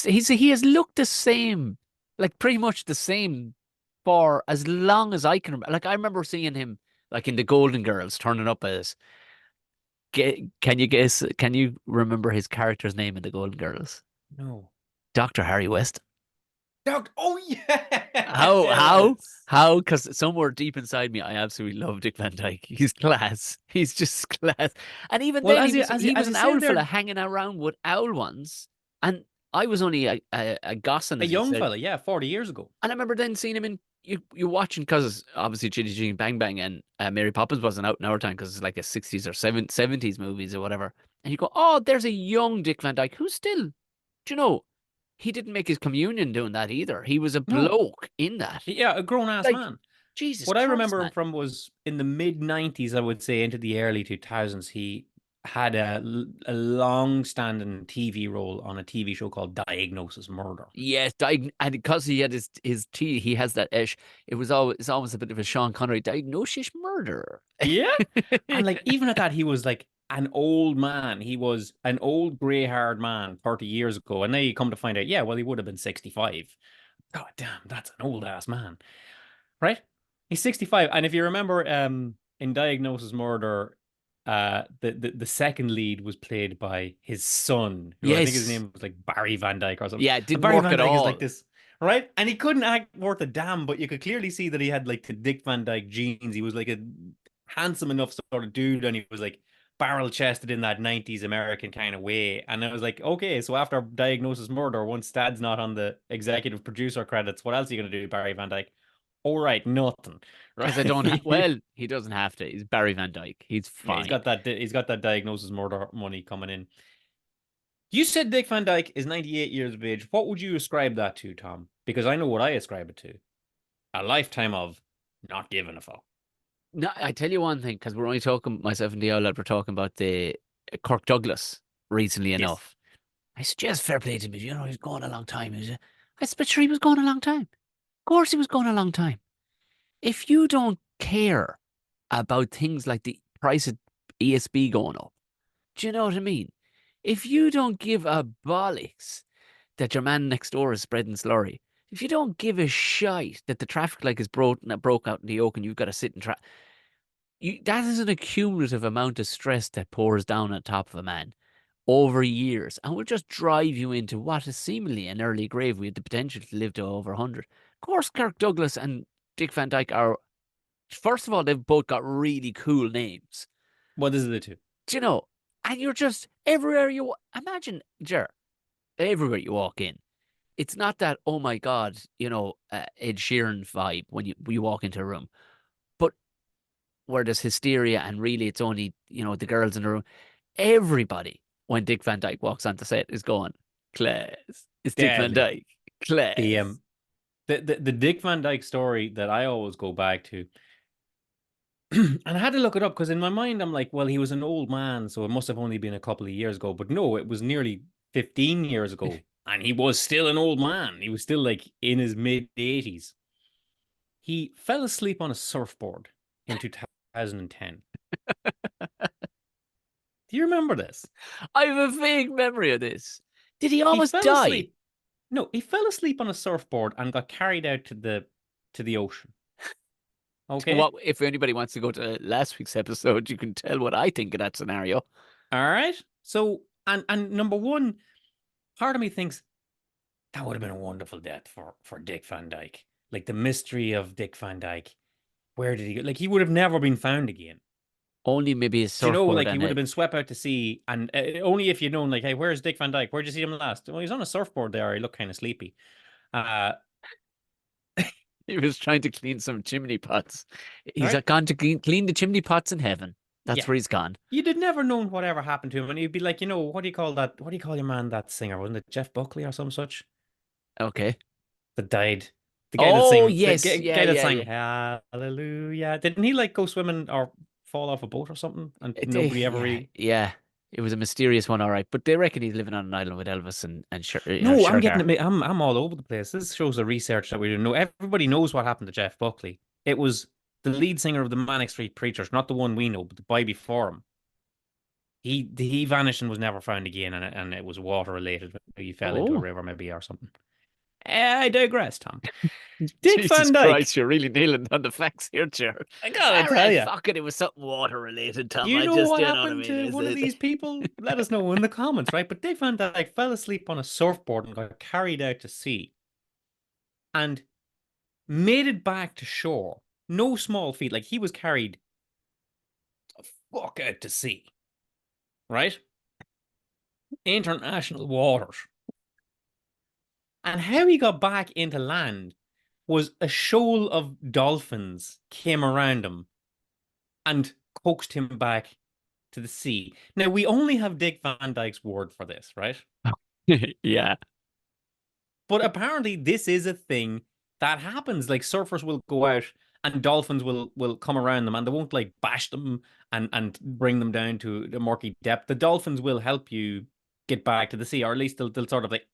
Speaker 2: He has looked the same, like pretty much the same for as long as I can remember. Like, I remember seeing him like in the Golden Girls turning up as. Can you guess? Can you remember his character's name in the Golden Girls?
Speaker 1: No.
Speaker 2: Dr. Harry Weston.
Speaker 1: Oh yeah.
Speaker 2: How? Because somewhere deep inside me, I absolutely love Dick Van Dyke. He's class. He's just class. And even then, he was an owl fella hanging around with owl ones. And I was only a gossin.
Speaker 1: A young fella, 40 years ago.
Speaker 2: And I remember then seeing him in you watching, because obviously Chitty Chitty Bang Bang and Mary Poppins wasn't out in our time because it's like a 60s or 70s movies or whatever. And you go, oh, there's a young Dick Van Dyke who's still, do you know, he didn't make his communion doing that either. He was a bloke in that.
Speaker 1: Yeah, a grown-ass man.
Speaker 2: Jesus
Speaker 1: What
Speaker 2: Christ,
Speaker 1: I remember
Speaker 2: man.
Speaker 1: him from was in the mid-90s, I would say, into the early 2000s. He had a long-standing TV role on a TV show called Diagnosis Murder.
Speaker 2: Yes, and because he had his T, he has that ish. It's almost a bit of a Sean Connery diagnosis murder.
Speaker 1: Yeah. And like even at that, he was like an old man. He was an old gray-haired man 30 years ago. And now you come to find out, yeah, well, he would have been 65. God damn, that's an old ass man. Right? He's 65. And if you remember in Diagnosis Murder, the second lead was played by his son, who I think his
Speaker 2: Yes,
Speaker 1: name was like Barry Van Dyke or something.
Speaker 2: yeah, it
Speaker 1: And
Speaker 2: didn't
Speaker 1: Barry
Speaker 2: work
Speaker 1: Van
Speaker 2: at
Speaker 1: Dyke is like
Speaker 2: all.
Speaker 1: this, right? And he couldn't act worth a damn, but you could clearly see that he had like the Dick Van Dyke genes. He was like a handsome enough sort of dude, and he was like barrel chested in that 90s American kind of way. And I was like, okay, so after Diagnosis Murder, once Stad's not on the executive producer credits, what else are you going to do, Barry Van Dyke? All right, nothing.
Speaker 2: Because I
Speaker 1: Right?
Speaker 2: don't have. Well, he doesn't have to. He's Barry Van Dyke. He's
Speaker 1: Yeah,
Speaker 2: fine.
Speaker 1: he's got that Diagnosis Murder money coming in. You said Dick Van Dyke is 98 years of age. What would you ascribe that to, Tom? Because I know what I ascribe it to. A lifetime of not giving a fuck.
Speaker 2: No, I tell you one thing, because we're only talking, myself and the old lad were talking about the Kirk Douglas recently
Speaker 1: Yes.
Speaker 2: enough. I suggest fair play to him. You know, he's gone a long time. I said, but sure, he was gone a long time. Of course, he was gone a long time. If you don't care about things like the price of ESB going up, do you know what I mean? If you don't give a bollocks that your man next door is spreading slurry, if you don't give a shite that the traffic light is broke out in the oak and you've got to sit and that is an accumulative amount of stress that pours down on top of a man over years and will just drive you into what is seemingly an early grave with the potential to live to over 100. Of course, Kirk Douglas and Dick Van Dyke are, first of all, they've both got really cool names.
Speaker 1: What is it to?
Speaker 2: Do you know? And you're just everywhere imagine, Jer, everywhere you walk in. It's not that, oh my God, Ed Sheeran vibe when you walk into a room, but where there's hysteria and really it's only, the girls in the room. Everybody, when Dick Van Dyke walks onto set, is going, class. It's Dick Van
Speaker 1: Deadly.
Speaker 2: Dyke. Class.
Speaker 1: The Dick Van Dyke story that I always go back to, and I had to look it up because in my mind I'm like, well, he was an old man, so it must have only been a couple of years ago. But no, it was nearly 15 years ago, and he was still an old man. He was still like in his mid 80s. He fell asleep on a surfboard in 2010. Do you remember this?
Speaker 2: I have a vague memory of this. Did he
Speaker 1: He
Speaker 2: almost
Speaker 1: fell
Speaker 2: die?
Speaker 1: asleep. No, he fell asleep on a surfboard and got carried out to the ocean. Okay.
Speaker 2: What if anybody wants to go to last week's episode, you can tell what I think of that scenario.
Speaker 1: All right. So and number one, part of me thinks that would have been a wonderful death for Dick Van Dyke. Like the mystery of Dick Van Dyke. Where did he go? Like he would have never been found again.
Speaker 2: Only maybe a
Speaker 1: Do you know,
Speaker 2: surfboard
Speaker 1: like he
Speaker 2: and
Speaker 1: would have been swept out to sea, and only if you'd known, like, hey, where's Dick Van Dyke? Where'd you see him last? Well, he's on a surfboard there. He looked kind of sleepy. Uh,
Speaker 2: he was trying to clean some chimney pots. He's
Speaker 1: right?
Speaker 2: gone to clean the chimney pots in heaven. That's
Speaker 1: Yeah.
Speaker 2: where he's gone.
Speaker 1: You'd have never known whatever happened to him, and he'd be like, what do you call that? What do you call your man, that singer? Wasn't it Jeff Buckley or some such
Speaker 2: Okay.
Speaker 1: that died? The guy that
Speaker 2: Oh,
Speaker 1: sang,
Speaker 2: yes.
Speaker 1: the
Speaker 2: Yeah,
Speaker 1: guy that
Speaker 2: yeah,
Speaker 1: sang
Speaker 2: yeah.
Speaker 1: Hallelujah. Didn't he like go swimming or fall off a boat or something? And nobody ever
Speaker 2: yeah,
Speaker 1: really.
Speaker 2: yeah. It was a mysterious one, all right. But they reckon he's living on an island with Elvis and
Speaker 1: No, I'm
Speaker 2: Sher
Speaker 1: getting it. I'm all over the place. This shows the research that we didn't know. Everybody knows what happened to Jeff Buckley. It was the lead singer of the Manic Street Preachers, not the one we know, but the boy before him. He vanished and was never found again, and it was water related. He fell into a
Speaker 2: Oh,
Speaker 1: river, maybe, or something. I digress, Tom. Dick
Speaker 2: Jesus
Speaker 1: Van Dyke.
Speaker 2: Christ, you're really nailing on the facts here, Jer.
Speaker 1: I gotta
Speaker 2: All
Speaker 1: tell
Speaker 2: right,
Speaker 1: you.
Speaker 2: fuck it. It was something water related, Tom.
Speaker 1: You
Speaker 2: I
Speaker 1: know
Speaker 2: just
Speaker 1: what
Speaker 2: don't know what I
Speaker 1: happened
Speaker 2: mean.
Speaker 1: to one of these people? Let us know in the comments, right? But Dick Van Dyke fell asleep on a surfboard and got carried out to sea and made it back to shore. No small feat. Like he was carried the fuck out to sea, right? International waters. And how he got back into land was a shoal of dolphins came around him and coaxed him back to the sea. Now, we only have Dick Van Dyke's word for this, right?
Speaker 2: Yeah.
Speaker 1: But apparently this is a thing that happens. Like surfers will go out and dolphins will come around them and they won't like bash them and bring them down to the murky depth. The dolphins will help you get back to the sea, or at least they'll sort of like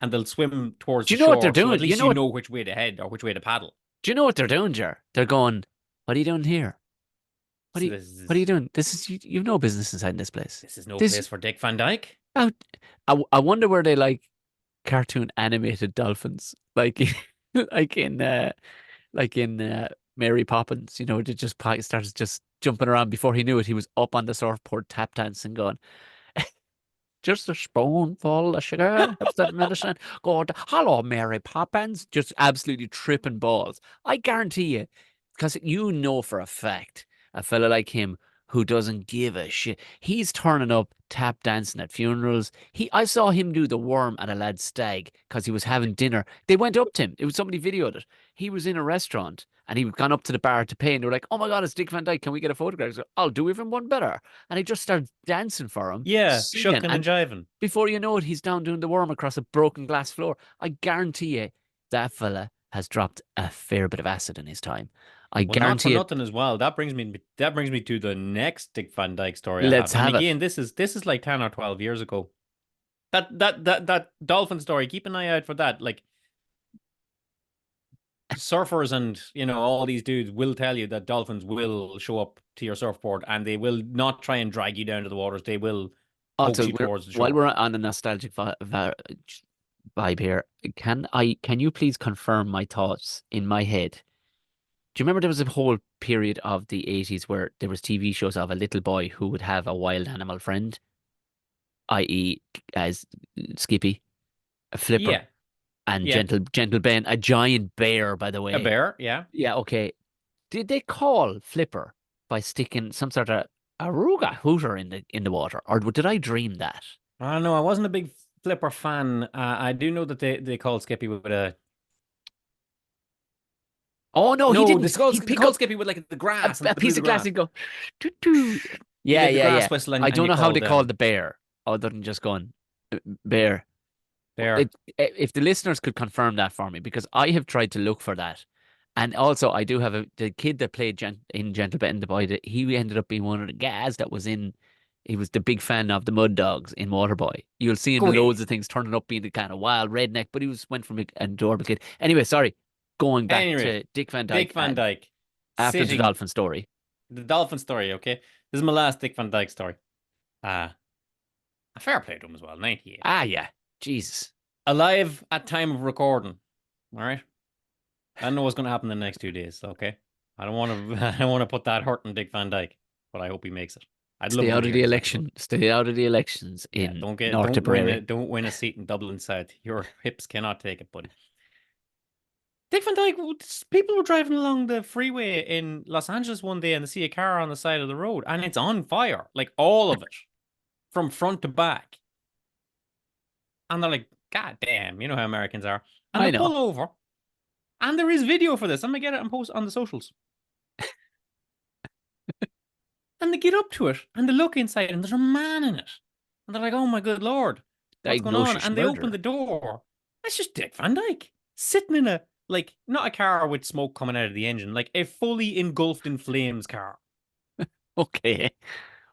Speaker 1: and they'll swim towards
Speaker 2: Do
Speaker 1: the
Speaker 2: you know what they're
Speaker 1: shore. So at
Speaker 2: doing?
Speaker 1: least you know which way to head or which way to paddle.
Speaker 2: Do you know what they're doing, Jer? They're going, what are you doing here?
Speaker 1: So
Speaker 2: What are you doing? This is you've no business inside this place.
Speaker 1: this is no
Speaker 2: This
Speaker 1: place for Dick Van Dyke.
Speaker 2: I wonder where they like cartoon animated dolphins, like like in Mary Poppins. You know, they just started just jumping around. Before he knew it, he was up on the surfboard tap dancing, going, just a spoonful of sugar, helps that medicine. Go, hello, Mary Poppins. Just absolutely tripping balls. I guarantee you, because you know for a fact, a fella like him who doesn't give a shit, he's turning up tap dancing at funerals. I saw him do the worm at a lad's stag because he was having dinner. They went up to him. It was somebody videoed it. He was in a restaurant and he gone up to the bar to pay, and they were like, "Oh my God, it's Dick Van Dyke. Can we get a photograph?" He's like, "I'll do even one better." And he just started dancing for him,
Speaker 1: Yeah,
Speaker 2: singing,
Speaker 1: shucking and jiving.
Speaker 2: before you know it, he's down doing the worm across a broken glass floor. I guarantee you that fella has dropped a fair bit of acid in his time. I
Speaker 1: Well, not for
Speaker 2: guarantee it.
Speaker 1: nothing as well. That brings me to the next Dick Van Dyke story I
Speaker 2: Let's
Speaker 1: have. And
Speaker 2: have it.
Speaker 1: again, this is like 10 or 12 years ago. That dolphin story, keep an eye out for that. Like surfers and all these dudes will tell you that dolphins will show up to your surfboard and they will not try and drag you down to the waters. They will coax
Speaker 2: Also,
Speaker 1: you towards the
Speaker 2: while
Speaker 1: shore.
Speaker 2: we're on a nostalgic vibe here, can you please confirm my thoughts in my head? Do you remember there was a whole period of the 80s where there was TV shows of a little boy who would have a wild animal friend, i.e., as Skippy, a flipper,
Speaker 1: Yeah,
Speaker 2: and
Speaker 1: yeah.
Speaker 2: Gentle Ben, a giant bear, by the
Speaker 1: A
Speaker 2: way.
Speaker 1: bear, yeah.
Speaker 2: Yeah, okay. Did they call Flipper by sticking some sort of aruga hooter in the water, or did I dream that?
Speaker 1: I don't know. I wasn't a big Flipper fan. I do know that they called Skippy with a.
Speaker 2: Oh no, he
Speaker 1: No,
Speaker 2: didn't. He
Speaker 1: they
Speaker 2: pick
Speaker 1: called
Speaker 2: up
Speaker 1: Skippy with like the grass
Speaker 2: a
Speaker 1: and blew
Speaker 2: piece
Speaker 1: the
Speaker 2: of glass
Speaker 1: grass.
Speaker 2: and go, "Doo, doo."
Speaker 1: You
Speaker 2: Yeah,
Speaker 1: did the
Speaker 2: yeah, yeah.
Speaker 1: grass whistle
Speaker 2: I don't
Speaker 1: and you
Speaker 2: know how they
Speaker 1: called
Speaker 2: called the bear, other than just going bear.
Speaker 1: bear.
Speaker 2: If the listeners could confirm that for me, because I have tried to look for that, and also I do have the kid that played in Gentle Ben the boy. He ended up being one of the guys that was in. He was the big fan of the Mud Dogs in Waterboy. You'll see him
Speaker 1: Go
Speaker 2: in
Speaker 1: away.
Speaker 2: loads of things, turning up being the kind of wild redneck, but he went from an adorable kid. Anyway, sorry. Going back
Speaker 1: Anyway,
Speaker 2: to Dick Van
Speaker 1: Dick
Speaker 2: Dyke
Speaker 1: Van Dyke
Speaker 2: after the
Speaker 1: sitting
Speaker 2: dolphin story.
Speaker 1: the dolphin story. Okay, this is my last Dick Van Dyke story. A fair play to him as well. 98,
Speaker 2: Ah, yeah. Jesus.
Speaker 1: alive at time of recording. All right. I don't know what's going to happen in the next 2 days. Okay, I don't want to. I don't want to put that hurt on Dick Van Dyke, but I hope he makes it. I'd love
Speaker 2: Stay
Speaker 1: him
Speaker 2: out
Speaker 1: to
Speaker 2: of
Speaker 1: hear
Speaker 2: the
Speaker 1: this episode.
Speaker 2: election. Stay out of the elections
Speaker 1: Yeah,
Speaker 2: in North Tipperary.
Speaker 1: don't win a seat in Dublin South. Your hips cannot take it, buddy. Dick Van Dyke, people were driving along the freeway in Los Angeles one day and they see a car on the side of the road and it's on fire, like all of it, from front to back. And they're like, God damn, you know how Americans are. And
Speaker 2: I
Speaker 1: they
Speaker 2: know.
Speaker 1: pull over. And there is video for this. I'm going to get it and post on the socials. And they get up to it and they look inside and there's a man in it. And they're like, oh my good Lord, what's going on?
Speaker 2: Diagnosis
Speaker 1: And they open
Speaker 2: murder.
Speaker 1: the door. It's just Dick Van Dyke sitting in a, like, not a car with smoke coming out of the engine, like a fully engulfed in flames car.
Speaker 2: Okay.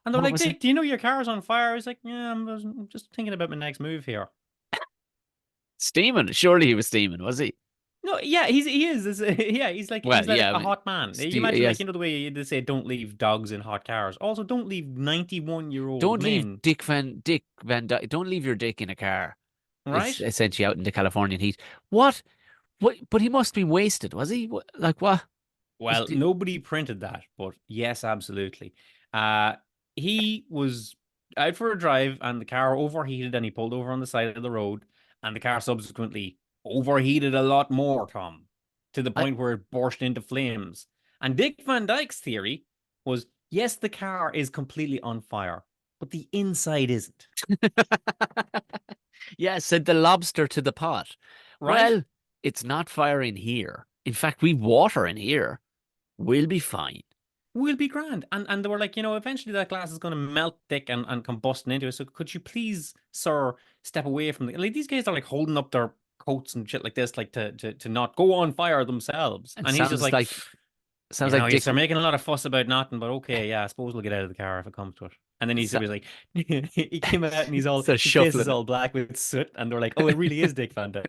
Speaker 1: And they're
Speaker 2: What
Speaker 1: like,
Speaker 2: was it?
Speaker 1: Dick, do you know your car's on fire? He's like, yeah, I'm just thinking about my next move here.
Speaker 2: Steaming. Surely he was steaming, was he?
Speaker 1: No, yeah, he is. Yeah, he's like
Speaker 2: Well, yeah,
Speaker 1: a hot man. You imagine like
Speaker 2: yes.
Speaker 1: the way they say don't leave dogs in hot cars. Also, don't leave 91-year-old
Speaker 2: Don't leave
Speaker 1: men,
Speaker 2: Dick Van Dyke. Don't leave your dick in a car. It's
Speaker 1: right?
Speaker 2: essentially out in the Californian heat. What? What? But he must be wasted, was he? Like what?
Speaker 1: Well, nobody printed that, but yes, absolutely. Uh, he was out for a drive and the car overheated and he pulled over on the side of the road and the car subsequently overheated a lot more, Tom, to the
Speaker 2: I,
Speaker 1: point where it burst into flames. And Dick Van Dyke's theory was, yes, the car is completely on fire, but the inside isn't,
Speaker 2: yeah, said the lobster to the pot.
Speaker 1: right?
Speaker 2: Well, it's not fire in here. In fact, we've water in here. We'll be fine.
Speaker 1: We'll be grand. And they were like, eventually that glass is going to melt thick and combusting into it. So could you please, sir, step away from the, like, these guys are like holding up their coats and shit like this, like to not go on fire themselves.
Speaker 2: And
Speaker 1: And he's just
Speaker 2: sounds
Speaker 1: like,
Speaker 2: like Sounds
Speaker 1: You know,
Speaker 2: like
Speaker 1: you
Speaker 2: Dick.
Speaker 1: start making a lot of fuss about nothing, but okay, yeah, I suppose we'll get out of the car if it comes to it. And then he
Speaker 2: So,
Speaker 1: was like, he came out and
Speaker 2: so
Speaker 1: his face is
Speaker 2: shuffling.
Speaker 1: all black with soot, and they're like, oh, it really is Dick Van Dyke.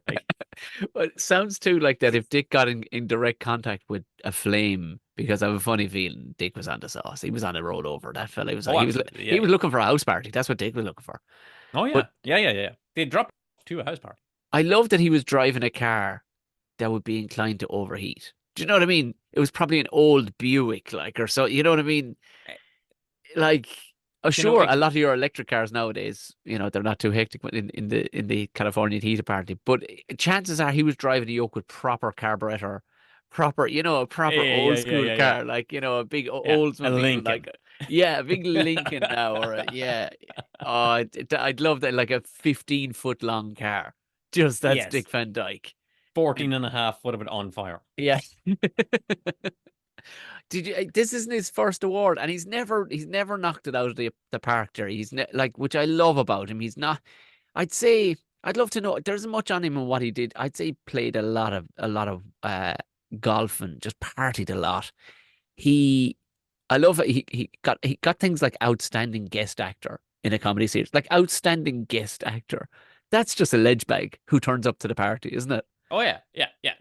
Speaker 2: Well, it sounds too like that if Dick got in direct contact with a flame, because I have a funny feeling Dick was on the sauce. He was on the road over that fella.
Speaker 1: Oh, absolutely,
Speaker 2: He
Speaker 1: yeah,
Speaker 2: was
Speaker 1: yeah.
Speaker 2: looking for a house party. That's what Dick was looking for.
Speaker 1: Oh
Speaker 2: But
Speaker 1: yeah, yeah. They dropped to a house party.
Speaker 2: I love that he was driving a car that would be inclined to overheat. Do you know what I mean? It was probably an old Buick, like, or so. You know what I mean?
Speaker 1: Eh,
Speaker 2: Like, oh,
Speaker 1: You know,
Speaker 2: sure, a lot of your electric cars nowadays, they're not too hectic in the California heater party. But chances are he was driving a yoke with proper carburetor, a proper old school
Speaker 1: yeah,
Speaker 2: car, like a big
Speaker 1: yeah. A
Speaker 2: Oldsmobile, like
Speaker 1: Lincoln,
Speaker 2: yeah, a big Lincoln now, or yeah. Oh, I'd love that, like a 15-foot long car. Just that's
Speaker 1: yes,
Speaker 2: Dick Van Dyke.
Speaker 1: 14 and a half foot of it on fire.
Speaker 2: Yeah. Did you? This isn't his first award, and he's never knocked it out of the park. There, like, which I love about him. He's not. I'd say I'd love to know. There's much on him and what he did. I'd say he played a lot of golf and just partied a lot. He, I love it. He got things like outstanding guest actor in a comedy series, like outstanding guest actor. That's just a ledge bag who turns up to the party, isn't it?
Speaker 1: Oh yeah.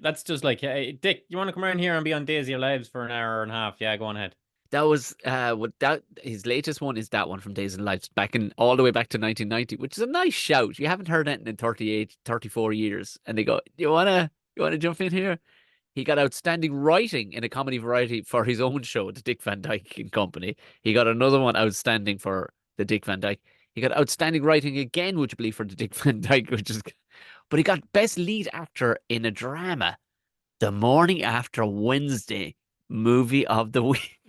Speaker 1: That's just like, hey, Dick, you want to come around here and be on Days of Your Lives for an hour and a half? Yeah, go on ahead.
Speaker 2: That was what that his latest one is, that one from Days and Lives, back in all the way back to 1990, which is a nice shout. You haven't heard anything in 38, 34 years. And they go, you wanna jump in here? He got outstanding writing in a comedy variety for his own show, The Dick Van Dyke and Company. He got another one outstanding for The Dick Van Dyke. He got outstanding writing again, would you believe, for The Dick Van Dyke, but he got best lead actor in a drama, The Morning After Wednesday movie of the week.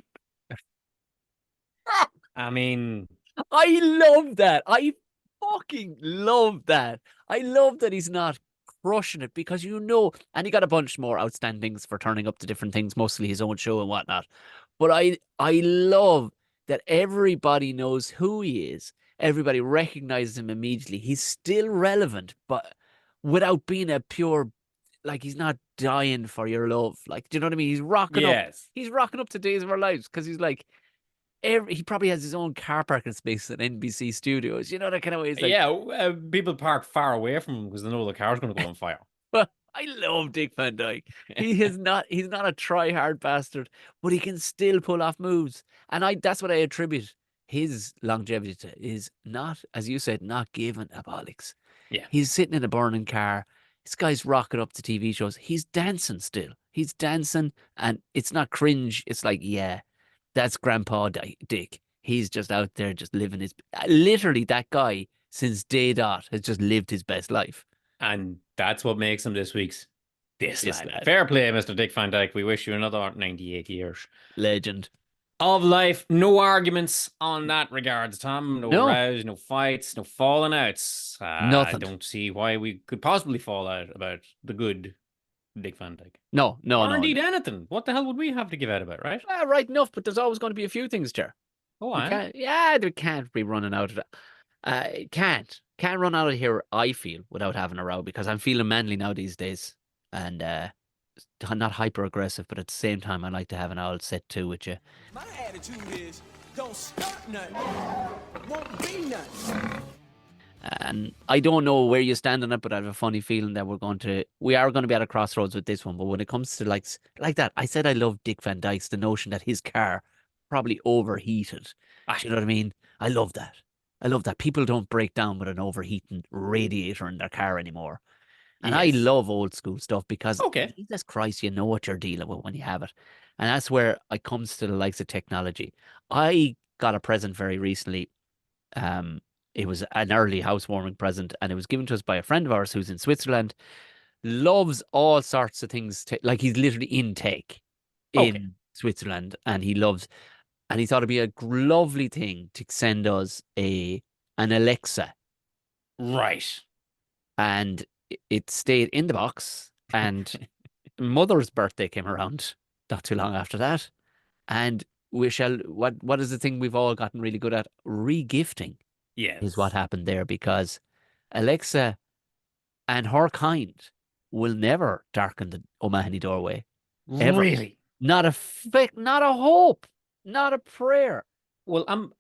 Speaker 1: I mean,
Speaker 2: I love that. I fucking love that. I love that he's not crushing it, because and he got a bunch more outstandings for turning up to different things, mostly his own show and whatnot. But I love that everybody knows who he is. Everybody recognizes him immediately. He's still relevant, but without being a pure, like, he's not dying for your love. Like, do you know what I mean? He's rocking up.
Speaker 1: yes.
Speaker 2: He's rocking up to Days of Our Lives because he's like, he probably has his own car parking space at NBC Studios. You know, that kind of way. He's like,
Speaker 1: Yeah, people park far away from him because they know the car's going to go on fire.
Speaker 2: well, I love Dick Van Dyke. He's not a try hard bastard, but he can still pull off moves. And that's what I attribute his longevity to, is not, as you said, not giving a bollocks.
Speaker 1: Yeah.
Speaker 2: He's sitting in a burning car. This guy's rocking up to TV shows. He's dancing still. He's dancing, and it's not cringe. It's like, yeah, that's Grandpa Dick. He's just out there just living literally, that guy since day dot has just lived his best life.
Speaker 1: And that's what makes him this week's this
Speaker 2: This
Speaker 1: lad.
Speaker 2: lad.
Speaker 1: Fair play, Mr. Dick Van Dyke. We wish you another 98 years
Speaker 2: Legend.
Speaker 1: of life. No arguments on that regards, Tom. No
Speaker 2: No.
Speaker 1: rows, no fights, no falling outs. I
Speaker 2: Nothing.
Speaker 1: don't see why we could possibly fall out about the good Dick Van Dyke.
Speaker 2: No,
Speaker 1: Or
Speaker 2: no.
Speaker 1: indeed anything. What the hell would we have to give out about, right?
Speaker 2: Right enough, but there's always going to be a few things, Jer.
Speaker 1: Oh,
Speaker 2: They can't be running out of that. Can't run out of here, I feel, without having a row, because I'm feeling manly now these days, and not hyper aggressive, but at the same time, I like to have an old set too with you.
Speaker 4: My attitude is, don't start nothing, won't be nothing.
Speaker 2: And I don't know where you stand on it, but I have a funny feeling that we are going to be at a crossroads with this one. But when it comes to like that, I said I love Dick Van Dyke's, the notion that his car probably overheated. You know what I mean? I love that. I love that. People don't break down with an overheating radiator in their car anymore. And I love old school stuff because, Jesus Christ, you know what you're dealing with when you have it. And that's where it comes to the likes of technology. I got a present very recently. It was an early housewarming present, and it was given to us by a friend of ours who's in Switzerland. Loves all sorts of things. Like, he's literally in tech in Switzerland, and he thought it'd be a lovely thing to send us an Alexa.
Speaker 1: Right.
Speaker 2: And it stayed in the box, and Mother's birthday came around not too long after that. And what is the thing we've all gotten really good at? Regifting.
Speaker 1: Yes.
Speaker 2: Is what happened there, because Alexa and her kind will never darken the O'Mahony doorway. Ever.
Speaker 1: Really?
Speaker 2: Not a not a hope, not a prayer.
Speaker 1: Well, I'm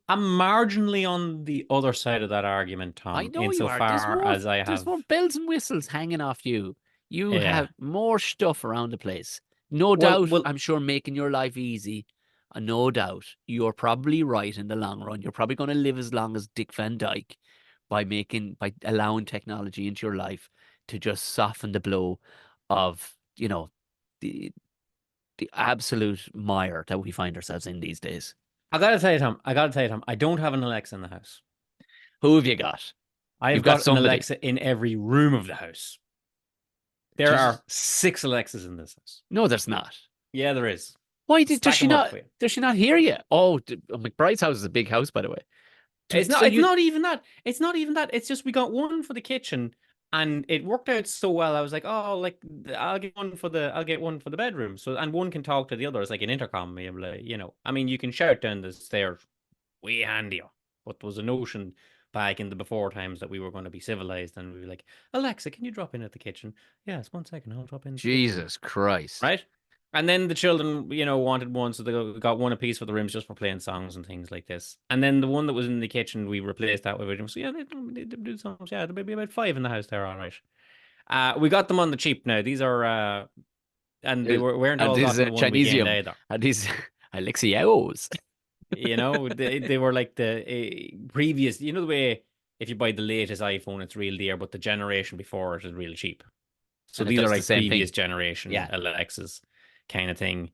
Speaker 1: marginally on the other side of that argument,
Speaker 2: I
Speaker 1: Tom,
Speaker 2: know you are.
Speaker 1: insofar as I
Speaker 2: There's
Speaker 1: have.
Speaker 2: more bells and whistles hanging off you. You
Speaker 1: Yeah.
Speaker 2: have more stuff around the place. No
Speaker 1: Well,
Speaker 2: doubt,
Speaker 1: well,
Speaker 2: I'm sure making your life easy. No doubt, you're probably right in the long run. You're probably going to live as long as Dick Van Dyke by allowing technology into your life to just soften the blow of, the absolute mire that we find ourselves in these days.
Speaker 1: I gotta tell you, Tom. I gotta tell you, Tom. I don't have an Alexa in the house.
Speaker 2: Who have you got?
Speaker 1: I've
Speaker 2: You've got
Speaker 1: got an
Speaker 2: somebody.
Speaker 1: Alexa in every room of the house. There
Speaker 2: Jesus.
Speaker 1: are 6 Alexas in this house.
Speaker 2: No, there's not.
Speaker 1: Yeah, there is.
Speaker 2: Does
Speaker 1: Stack
Speaker 2: she
Speaker 1: them up
Speaker 2: not?
Speaker 1: for you.
Speaker 2: Does she not hear you? Oh, McBride's house is a big house, by the way.
Speaker 1: It's
Speaker 2: So
Speaker 1: not. It's
Speaker 2: you,
Speaker 1: not even that. It's not even that. It's just we got one for the kitchen, and it worked out so well. I was like, oh, like I'll get one for the bedroom. So and one can talk to the others like an intercom. I mean, you can shout down the stairs, "We handy," but there was a notion back in the before times that we were going to be civilized, and we were like, Alexa, can you drop in at the kitchen? Yes, 1 second, I'll drop in at the kitchen.
Speaker 2: Jesus Christ.
Speaker 1: Right? And then the children, wanted one, so they got one apiece for the rooms just for playing songs and things like this. And then the one that was in the kitchen, we replaced that with. So yeah, they do songs. Yeah, there'll be about 5 in the house there, all right. We got them on the cheap now. These are, and they weren't
Speaker 2: And
Speaker 1: all
Speaker 2: these
Speaker 1: gotten the one we gained
Speaker 2: Chinesium.
Speaker 1: either.
Speaker 2: And these Alexios.
Speaker 1: They were like the previous. You know the way if you buy the latest iPhone, it's real dear, but the generation before it is real cheap. So
Speaker 2: And it
Speaker 1: these are
Speaker 2: does the
Speaker 1: like
Speaker 2: same thing.
Speaker 1: previous generation
Speaker 2: Yeah.
Speaker 1: Alexas kind of thing.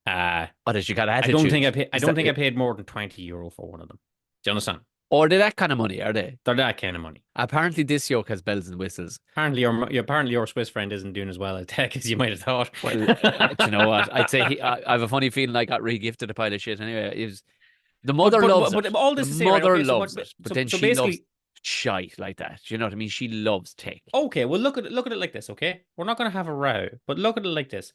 Speaker 2: What has you got
Speaker 1: I
Speaker 2: attitude?
Speaker 1: don't think I paid. I
Speaker 2: Is
Speaker 1: don't
Speaker 2: that
Speaker 1: think I
Speaker 2: it?
Speaker 1: paid more than €20 for one of them. Do you understand?
Speaker 2: Or they that kind of money, are they?
Speaker 1: They're that kind of money.
Speaker 2: Apparently, this yoke has bells and whistles.
Speaker 1: Apparently your Swiss friend isn't doing as well at tech as you might have thought.
Speaker 2: Well, do you know what? I'd say I have a funny feeling I got re-gifted a pile of shit anyway. It was, the mother loves it.
Speaker 1: all this
Speaker 2: The
Speaker 1: to say, right?
Speaker 2: mother
Speaker 1: Okay,
Speaker 2: loves it. But then
Speaker 1: so
Speaker 2: she loves
Speaker 1: basically,
Speaker 2: shite like that. Do you know what I mean? She loves tech.
Speaker 1: okay. Well, look at it like this. Okay, we're not going to have a row, but look at it like this.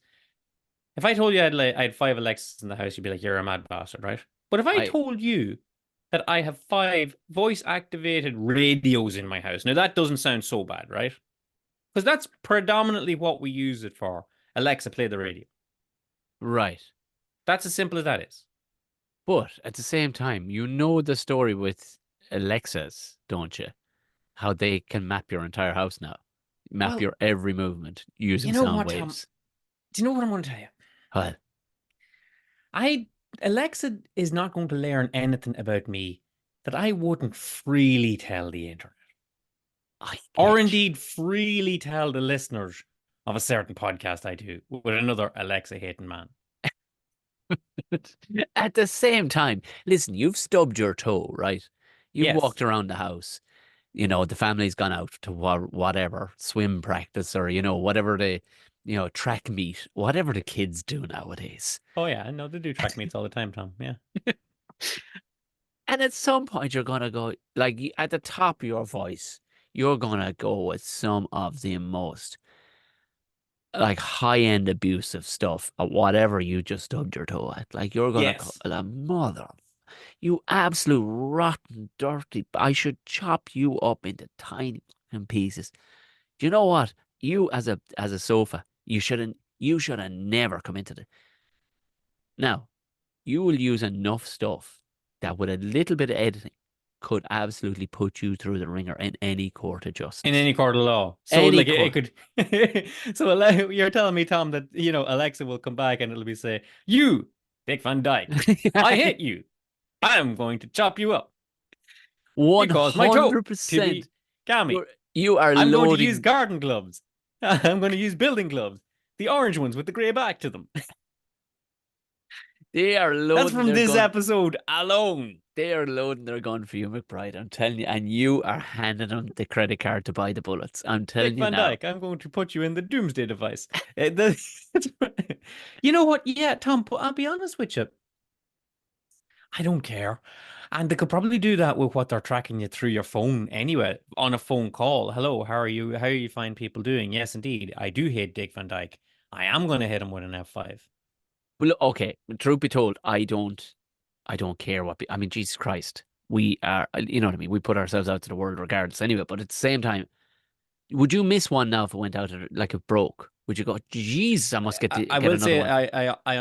Speaker 1: If I told you I had 5 Alexas in the house, you'd be like, "You're a mad bastard," right? But if I told you that I have 5 voice activated radios in my house, now that doesn't sound so bad, right? Because that's predominantly what we use it for. Alexa, play the radio.
Speaker 2: Right.
Speaker 1: That's as simple as that is.
Speaker 2: But at the same time, you know the story with Alexas, don't you? How they can map your entire house now. Map
Speaker 1: Well,
Speaker 2: your every movement using
Speaker 1: you know
Speaker 2: sound
Speaker 1: what, Tom?
Speaker 2: waves.
Speaker 1: Do you know what I'm going to tell you?
Speaker 2: Well,
Speaker 1: Alexa is not going to learn anything about me that I wouldn't freely tell the internet. Or indeed freely tell the listeners of a certain podcast I do with another Alexa hating man.
Speaker 2: at the same time, listen, you've stubbed your toe, right? You've
Speaker 1: Yes.
Speaker 2: walked around the house. The family's gone out to whatever, swim practice or, whatever track meet, whatever the kids do nowadays.
Speaker 1: Oh, yeah. I know they do track meets all the time, Tom. Yeah.
Speaker 2: And at some point, you're going to go, like, at the top of your voice, you're going to go with some of the most, like, high-end abusive stuff at whatever you just stubbed your toe at. Like, you're going to
Speaker 1: Yes.
Speaker 2: call a mother. You absolute rotten, dirty. I should chop you up into tiny fucking pieces. Do you know what? You as a sofa, you should have never come into it. Now, you will use enough stuff that with a little bit of editing could absolutely put you through the ringer in any court of justice.
Speaker 1: In any court of law. So
Speaker 2: Any
Speaker 1: like it could so you're telling me, Tom, that Alexa will come back and it'll be say, "You, Dick Van Dyke, I hate you. I'm going to chop you up. Because my toe to be
Speaker 2: 100%.
Speaker 1: gammy.
Speaker 2: You are
Speaker 1: I'm
Speaker 2: loading.
Speaker 1: going to use garden gloves. I'm going to use building gloves. The orange ones with the grey back to them."
Speaker 2: They are loading.
Speaker 1: That's from this episode alone.
Speaker 2: They are loading their gun for you, McBride. I'm telling you, and you are handing them the credit card to buy the bullets. I'm telling
Speaker 1: Dick
Speaker 2: you
Speaker 1: Van
Speaker 2: now.
Speaker 1: Dyke, I'm going to put you in the doomsday device. You know what? Yeah, Tom, but I'll be honest with you. I don't care. And they could probably do that with what they're tracking you through your phone anyway, on a phone call. Hello, how are you? How are you find people doing? Yes, indeed. I do hate Dick Van Dyke. I am going to hit him with an F5.
Speaker 2: Well, okay. Truth be told, I don't care what. I mean, Jesus Christ, we are. You know what I mean. We put ourselves out to the world regardless, anyway. But at the same time, would you miss one now if it went out like it broke? Would you go, "Jeez, I must
Speaker 1: I
Speaker 2: get
Speaker 1: will
Speaker 2: another
Speaker 1: say
Speaker 2: one"?
Speaker 1: I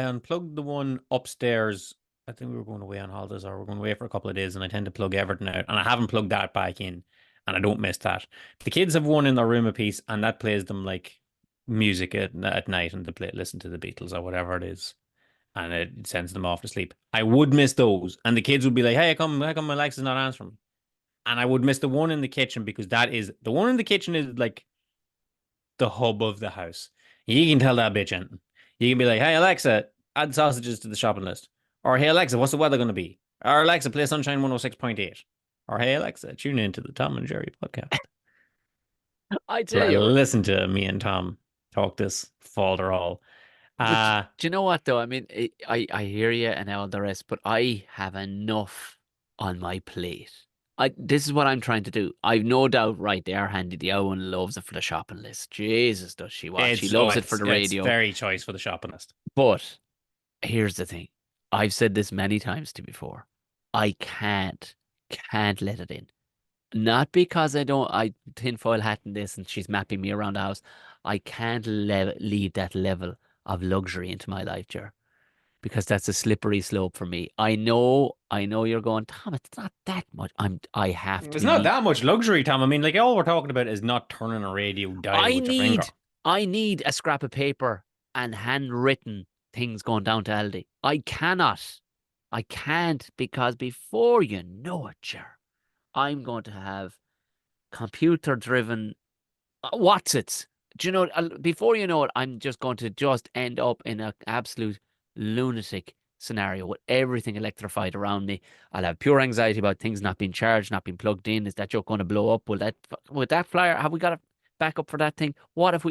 Speaker 1: unplugged the one upstairs. I think we were going away on holidays or we're going away for a couple of days, and I tend to plug everything out, and I haven't plugged that back in, and I don't miss that. The kids have one in their room apiece, and that plays them like music at night, and they listen to the Beatles or whatever it is, and it sends them off to sleep. I would miss those, and the kids would be like, "Hey, how come Alexa's not answering me?" And I would miss the one in the kitchen because the one in the kitchen is like the hub of the house. You can tell that bitch anything. You can be like, "Hey Alexa, add sausages to the shopping list," or "Hey Alexa, what's the weather going to be?" Or "Alexa, play Sunshine 106.8," or "Hey Alexa, tune in to the Tom and Jerry podcast."
Speaker 2: I tell you,
Speaker 1: Listen to me and Tom talk this falter all.
Speaker 2: but
Speaker 1: Uh
Speaker 2: do you know what though? I mean, I hear you and all the rest, but I have enough on my plate. This is what I'm trying to do. I've no doubt, right there, handy. The Owen loves it for the shopping list. Jesus, does she what? She loves it for the
Speaker 1: it's
Speaker 2: radio.
Speaker 1: very choice for the shopping list.
Speaker 2: But here's the thing. I've said this many times to you before. I can't let it in. Not because I tinfoil hat in this and she's mapping me around the house. I can't leave that level of luxury into my life, Jer, because that's a slippery slope for me. I know you're going, Tom, it's not that much. I have to
Speaker 1: It's not
Speaker 2: be,
Speaker 1: that much luxury, Tom. I mean, like all we're talking about is not turning a radio dial
Speaker 2: I
Speaker 1: with your finger.
Speaker 2: need, I need a scrap of paper and handwritten things going down to Aldi. I can't because before you know it, Jer, I'm going to have computer driven what's it? Do you know, before you know it, I'm just going to just end up in an absolute lunatic scenario with everything electrified around me. I'll have pure anxiety about things not being charged, not being plugged in. Is that joke going to blow up? Will that flyer, have we got a backup for that thing? What if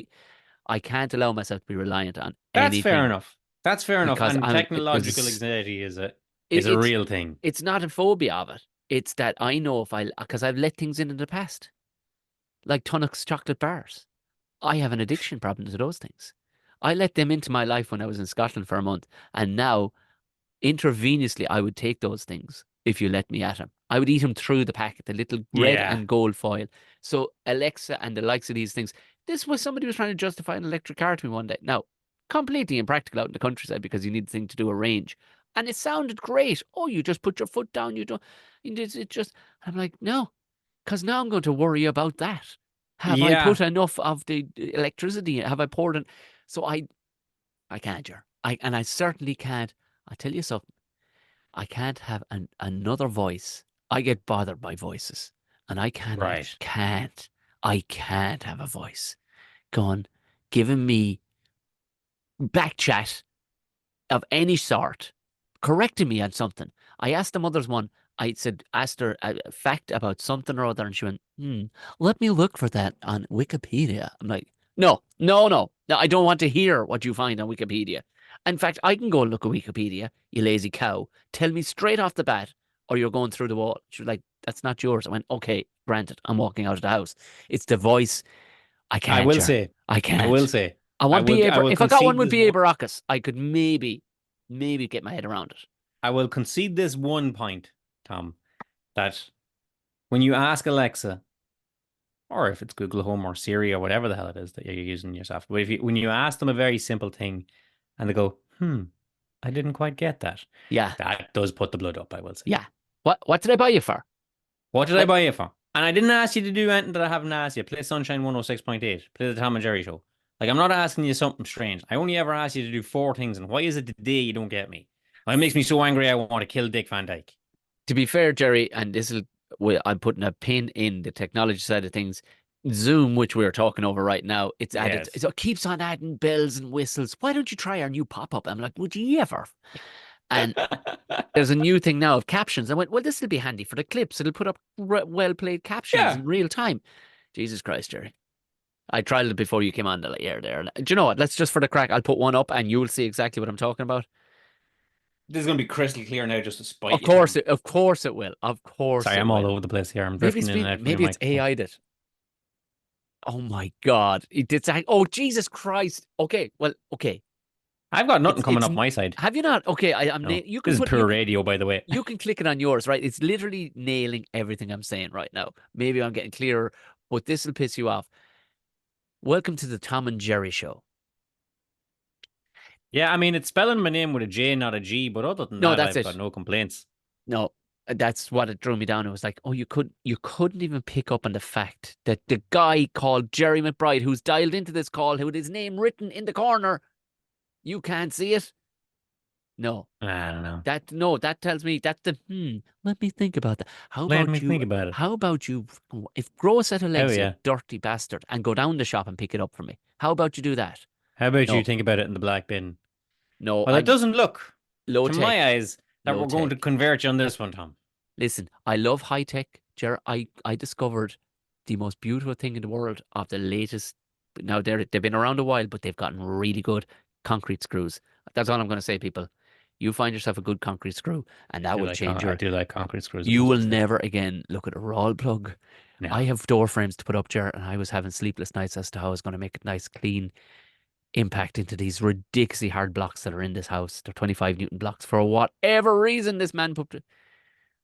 Speaker 2: I can't allow myself to be reliant on
Speaker 1: That's fair
Speaker 2: anything
Speaker 1: enough. That's fair enough.
Speaker 2: because
Speaker 1: And technological
Speaker 2: because
Speaker 1: anxiety is a
Speaker 2: it, it's,
Speaker 1: real thing.
Speaker 2: it's not a phobia of it. It's that I know because I've let things in the past, like Tunnock's chocolate bars. I have an addiction problem to those things. I let them into my life when I was in Scotland for a month, and now intravenously I would take those things if you let me at them. I would eat them through the packet, the little red
Speaker 1: Yeah.
Speaker 2: and gold foil. So Alexa and the likes of these things. This was somebody was trying to justify an electric car to me one day. Now, completely impractical out in the countryside because you need the thing to do a range. And it sounded great. Oh, you just put your foot down. You don't. It just. I'm like, no, because now I'm going to worry about that. Have I
Speaker 1: Yeah.
Speaker 2: put enough of the electricity? Have I poured it? So I can't, Jer. I certainly can't. I tell you something. I can't have another voice. I get bothered by voices, and
Speaker 1: Right.
Speaker 2: I can't have a voice going, giving me back chat of any sort, correcting me on something. I asked the mother's one, asked her a fact about something or other, and she went, let me look for that on Wikipedia. I'm like, no, no, no, no, I don't want to hear what you find on Wikipedia. In fact, I can go look at Wikipedia, you lazy cow. Tell me straight off the bat, or you're going through the wall. She was like, that's not yours. I went, okay, granted, I'm walking out of the house. It's the voice. I
Speaker 1: I
Speaker 2: can't,
Speaker 1: will
Speaker 2: Ger.
Speaker 1: say,
Speaker 2: I
Speaker 1: I will
Speaker 2: can't.
Speaker 1: say,
Speaker 2: I want
Speaker 1: I
Speaker 2: BA.
Speaker 1: will
Speaker 2: If I got one
Speaker 1: concede
Speaker 2: with
Speaker 1: this
Speaker 2: BA
Speaker 1: one.
Speaker 2: Baracus, I could maybe get my head around it.
Speaker 1: I will concede this one point, Tom, that when you ask Alexa, or if it's Google Home or Siri or whatever the hell it is that you're using yourself, but when you ask them a very simple thing and they go, I didn't quite get that.
Speaker 2: Yeah,
Speaker 1: That does put the blood up, I will say.
Speaker 2: yeah. What did I buy you for?
Speaker 1: What did I
Speaker 2: Like,
Speaker 1: buy you for? And I didn't ask you to do anything that I haven't asked you. Play Sunshine 106.8. Play the Tom and Jerry show. Like, I'm not asking you something strange. I only ever asked you to do four things. And why is it today you don't get me? It makes me so angry I want to kill Dick Van Dyke.
Speaker 2: to be fair, Jerry, and I'm putting a pin in the technology side of things. Zoom, which we're talking over right now, it's added.
Speaker 1: Yes.
Speaker 2: It keeps on adding bells and whistles. Why don't you try our new pop-up? I'm like, would you ever? And there's a new thing now of captions. I went, well, this will be handy for the clips. It'll put up well-played captions
Speaker 1: Yeah.
Speaker 2: in real time. Jesus Christ, Jerry. I tried it before you came on the air there. Do you know what? Let's just for the crack, I'll put one up and you'll see exactly what I'm talking about.
Speaker 1: This is going to be crystal clear now just to spite
Speaker 2: Of
Speaker 1: you,
Speaker 2: course,
Speaker 1: Tom.
Speaker 2: of course it will. Of course
Speaker 1: Sorry,
Speaker 2: it
Speaker 1: I'm all
Speaker 2: will.
Speaker 1: over the place here. I'm
Speaker 2: Maybe
Speaker 1: drifting in and out from your
Speaker 2: maybe it's
Speaker 1: microphone.
Speaker 2: AI that. Oh my God. It's oh Jesus Christ. Okay. Well, okay.
Speaker 1: I've got nothing coming
Speaker 2: It's
Speaker 1: up my side.
Speaker 2: have you not? Okay,
Speaker 1: No.
Speaker 2: you
Speaker 1: This
Speaker 2: can
Speaker 1: is
Speaker 2: put
Speaker 1: poor radio, by the way.
Speaker 2: you can click it on yours, right? It's literally nailing everything I'm saying right now. Maybe I'm getting clearer, but this will piss you off. Welcome to the Tom and Jerry show.
Speaker 1: Yeah, I mean, it's spelling my name with a J, not a G, but other than
Speaker 2: No,
Speaker 1: that,
Speaker 2: that's
Speaker 1: I've
Speaker 2: it.
Speaker 1: got no complaints.
Speaker 2: No, that's what it drew me down. It was like, oh, you couldn't even pick up on the fact that the guy called Jerry McBride, who's dialed into this call, who had his name written in the corner, you can't see it. No,
Speaker 1: I don't know.
Speaker 2: that tells me that's the Let me think about that.
Speaker 1: Let me think about it.
Speaker 2: How about you? If grow a set of
Speaker 1: Oh,
Speaker 2: legs, you
Speaker 1: yeah.
Speaker 2: dirty bastard, and go down the shop and pick it up for me. How about you do that?
Speaker 1: How about you
Speaker 2: No,
Speaker 1: think about it in the black bin?
Speaker 2: no,
Speaker 1: Well, it doesn't look,
Speaker 2: low
Speaker 1: to
Speaker 2: tech,
Speaker 1: my eyes, that
Speaker 2: low
Speaker 1: we're going to
Speaker 2: tech.
Speaker 1: convert you on this one, Tom.
Speaker 2: Listen, I love high tech, Ger. I discovered the most beautiful thing in the world of the latest. Now they've been around a while, but they've gotten really good concrete screws. That's all I'm going to say, people. You find yourself a good concrete screw, and that will change
Speaker 1: I
Speaker 2: your.
Speaker 1: do like concrete screws, I
Speaker 2: You
Speaker 1: must
Speaker 2: will
Speaker 1: say.
Speaker 2: never again look at a roll plug.
Speaker 1: No.
Speaker 2: I have door frames to put up, Ger, and I was having sleepless nights as to how I was going to make a nice, clean impact into these ridiculously hard blocks that are in this house. They're 25 Newton blocks for whatever reason. This man put.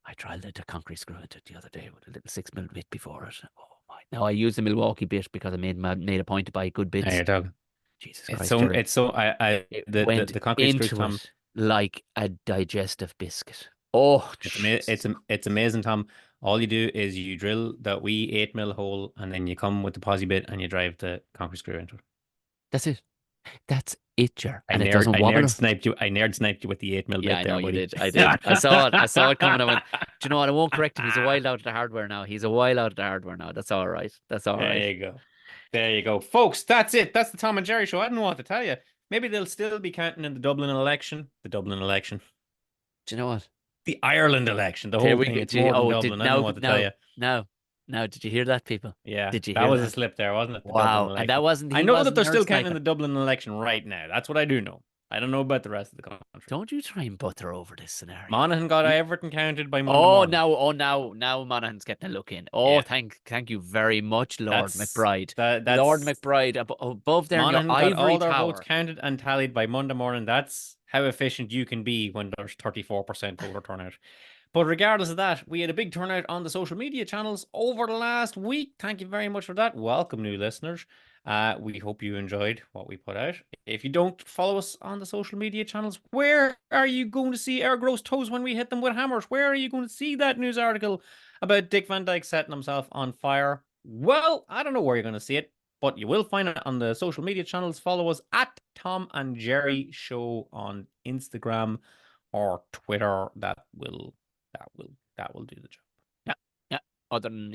Speaker 2: I tried the concrete screw into it the other day with a little 6mm bit before it. Oh my! Now I used the Milwaukee bit because I made a point to buy good
Speaker 1: Now
Speaker 2: bits.
Speaker 1: you're talking.
Speaker 2: Jesus Christ, Jerry!
Speaker 1: The,
Speaker 2: It
Speaker 1: the,
Speaker 2: went
Speaker 1: the concrete screws,
Speaker 2: into
Speaker 1: Tom,
Speaker 2: it like a digestive biscuit. Oh,
Speaker 1: it's amazing, Tom. All you do is you drill that wee 8 mil hole and then you come with the posi bit and you drive the concrete screw into it.
Speaker 2: that's it. That's it, Jer. And it doesn't
Speaker 1: I
Speaker 2: wobble.
Speaker 1: nerd sniped you with the 8 mil
Speaker 2: Yeah,
Speaker 1: bit
Speaker 2: I know
Speaker 1: there,
Speaker 2: you
Speaker 1: buddy.
Speaker 2: did. I did. I saw it. I saw it coming. I went, do you know what? I won't correct him. He's a while out of the hardware now. He's a while out of the hardware now. That's all right. That's all
Speaker 1: There
Speaker 2: right.
Speaker 1: you go. There you go. Folks, that's it. That's the Tom and Jerry show. I don't know what to tell you. Maybe they'll still be counting in the Dublin election. The Dublin election.
Speaker 2: Do you know what?
Speaker 1: The Ireland election. The
Speaker 2: Here
Speaker 1: whole
Speaker 2: we
Speaker 1: thing.
Speaker 2: go.
Speaker 1: It's more than
Speaker 2: Oh,
Speaker 1: Dublin. I don't know what to tell you.
Speaker 2: now, did you hear that, people?
Speaker 1: Yeah,
Speaker 2: Did you
Speaker 1: that
Speaker 2: hear
Speaker 1: was a
Speaker 2: that?
Speaker 1: slip there, wasn't it? The Dublin
Speaker 2: Wow. And
Speaker 1: election.
Speaker 2: that wasn't,
Speaker 1: I
Speaker 2: he
Speaker 1: know that
Speaker 2: wasn't
Speaker 1: they're
Speaker 2: nerd
Speaker 1: still counting in
Speaker 2: sniping.
Speaker 1: the Dublin election right now. That's what I do know. I don't know about the rest of the country.
Speaker 2: Don't you try and butter over this scenario.
Speaker 1: Monaghan got
Speaker 2: You-
Speaker 1: everything counted by Monday morning.
Speaker 2: now Monaghan's getting a look in. Oh,
Speaker 1: Yeah.
Speaker 2: thank you very much, Lord McBride.
Speaker 1: That's
Speaker 2: Lord McBride, above there in your
Speaker 1: Monaghan got
Speaker 2: ivory
Speaker 1: all their votes
Speaker 2: tower.
Speaker 1: counted and tallied by Monday morning. That's how efficient you can be when there's 34% voter turnout. But regardless of that, we had a big turnout on the social media channels over the last week. Thank you very much for that. Welcome, new listeners. We hope you enjoyed what we put out. If you don't follow us on the social media channels, where are you going to see our gross toes when we hit them with hammers? Where are you going to see that news article about Dick Van Dyke setting himself on fire? Well, I don't know where you're going to see it, but you will find it on the social media channels. Follow us at Tom and Jerry Show on Instagram or Twitter. That will do the job.
Speaker 2: Yeah. Other than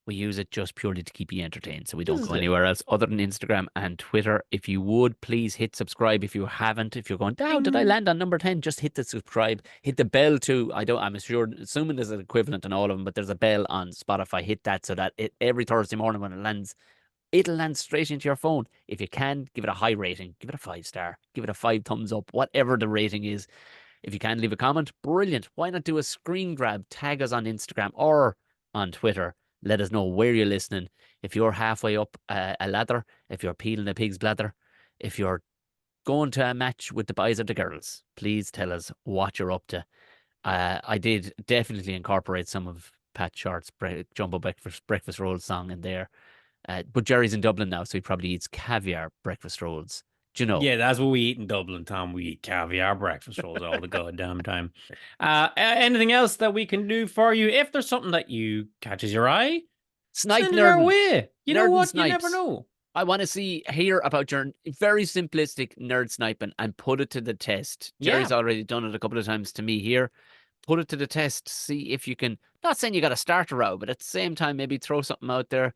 Speaker 2: we use it just purely to keep you entertained, so we don't
Speaker 1: This
Speaker 2: go
Speaker 1: is it.
Speaker 2: anywhere else other than Instagram and Twitter. If you would please hit subscribe if you haven't. If you're going, how did I land on number 10? Just hit the subscribe, hit the bell too. Assuming there's an equivalent on all of them, but there's a bell on Spotify. Hit that so that every Thursday morning when it lands, it'll land straight into your phone. If you can, give it a high rating, give it a 5-star, give it a 5 thumbs up, whatever the rating is. If you can leave a comment, brilliant. Why not do a screen grab? Tag us on Instagram or on Twitter. Let us know where you're listening. If you're halfway up a ladder, if you're peeling a pig's bladder, if you're going to a match with the boys or the girls, please tell us what you're up to. I did definitely incorporate some of Pat Short's Jumbo breakfast rolls song in there. But Jerry's in Dublin now, so he probably eats caviar breakfast rolls. Do you know?
Speaker 1: Yeah, that's what we eat in Dublin, Tom. We eat caviar breakfast rolls all the goddamn time. Anything else that we can do for you? If there's something that you catches your eye,
Speaker 2: Snipe
Speaker 1: send it our
Speaker 2: nerdin'.
Speaker 1: way. You know
Speaker 2: Nerdin'
Speaker 1: what? You never
Speaker 2: snipes.
Speaker 1: know.
Speaker 2: I want to hear about your very simplistic nerd sniping and put it to the test. Jerry's already done it a couple of times to me here. Put it to the test. See if you can, not saying you got to start a row, but at the same time, maybe throw something out there,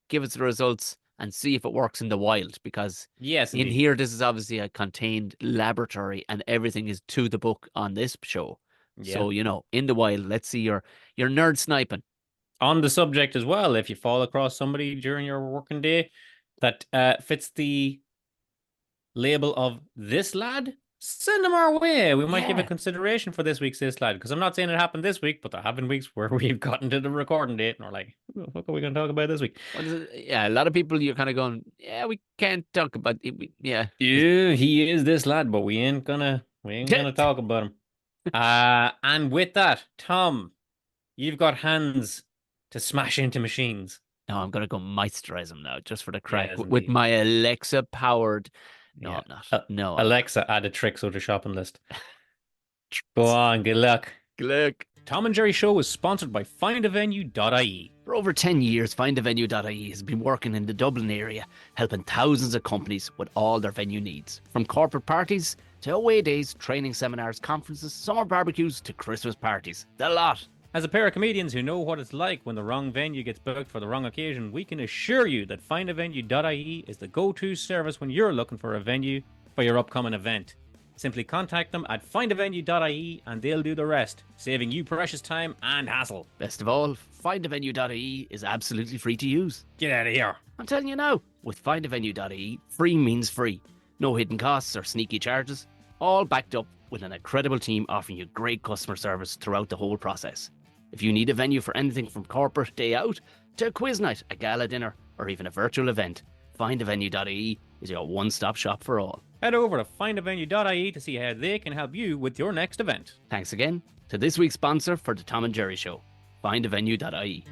Speaker 2: give us the results and see if it works in the wild. Because
Speaker 1: Yes,
Speaker 2: in
Speaker 1: indeed.
Speaker 2: here, this is obviously a contained laboratory and everything is to the book on this show.
Speaker 1: Yeah.
Speaker 2: So, in the wild, let's see your nerd sniping.
Speaker 1: On the subject as well, if you fall across somebody during your working day that fits the label of this lad, send them our way. We might give a consideration for this week's this lad, because I'm not saying it happened this week, but there have been weeks where we've gotten to the recording date and we're like, what are we going to talk about this week?
Speaker 2: Yeah, a lot of people you're kind of going, yeah, we can't talk about it. Yeah,
Speaker 1: he is this lad, but we ain't gonna talk about him. And with that, Tom, you've got hands to smash into machines.
Speaker 2: No, I'm going to go moisturize them now, just for the crack,
Speaker 1: Yes,
Speaker 2: with
Speaker 1: indeed.
Speaker 2: my Alexa powered. No,
Speaker 1: Yeah.
Speaker 2: I'm not. No, I'm
Speaker 1: Alexa, add a trick to the shopping list. Go on, good luck.
Speaker 2: not. Look.
Speaker 1: Tom and Jerry Show is sponsored by findavenue.ie.
Speaker 2: For over 10 years, findavenue.ie has been working in the Dublin area, helping thousands of companies with all their venue needs. From corporate parties to away days, training seminars, conferences, summer barbecues to Christmas parties. The lot.
Speaker 1: As a pair of comedians who know what it's like when the wrong venue gets booked for the wrong occasion, we can assure you that findavenue.ie is the go-to service when you're looking for a venue for your upcoming event. Simply contact them at findavenue.ie and they'll do the rest, saving you precious time and hassle.
Speaker 2: Best of all, findavenue.ie is absolutely free to use.
Speaker 1: Get out of here.
Speaker 2: I'm telling you now, with findavenue.ie, free means free. No hidden costs or sneaky charges, all backed up with an incredible team offering you great customer service throughout the whole process. If you need a venue for anything from corporate day out to a quiz night, a gala dinner, or even a virtual event, findavenue.ie is your one-stop shop for all.
Speaker 1: Head over to findavenue.ie to see how they can help you with your next event.
Speaker 2: Thanks again to this week's sponsor for the Tom and Jerry Show, findavenue.ie.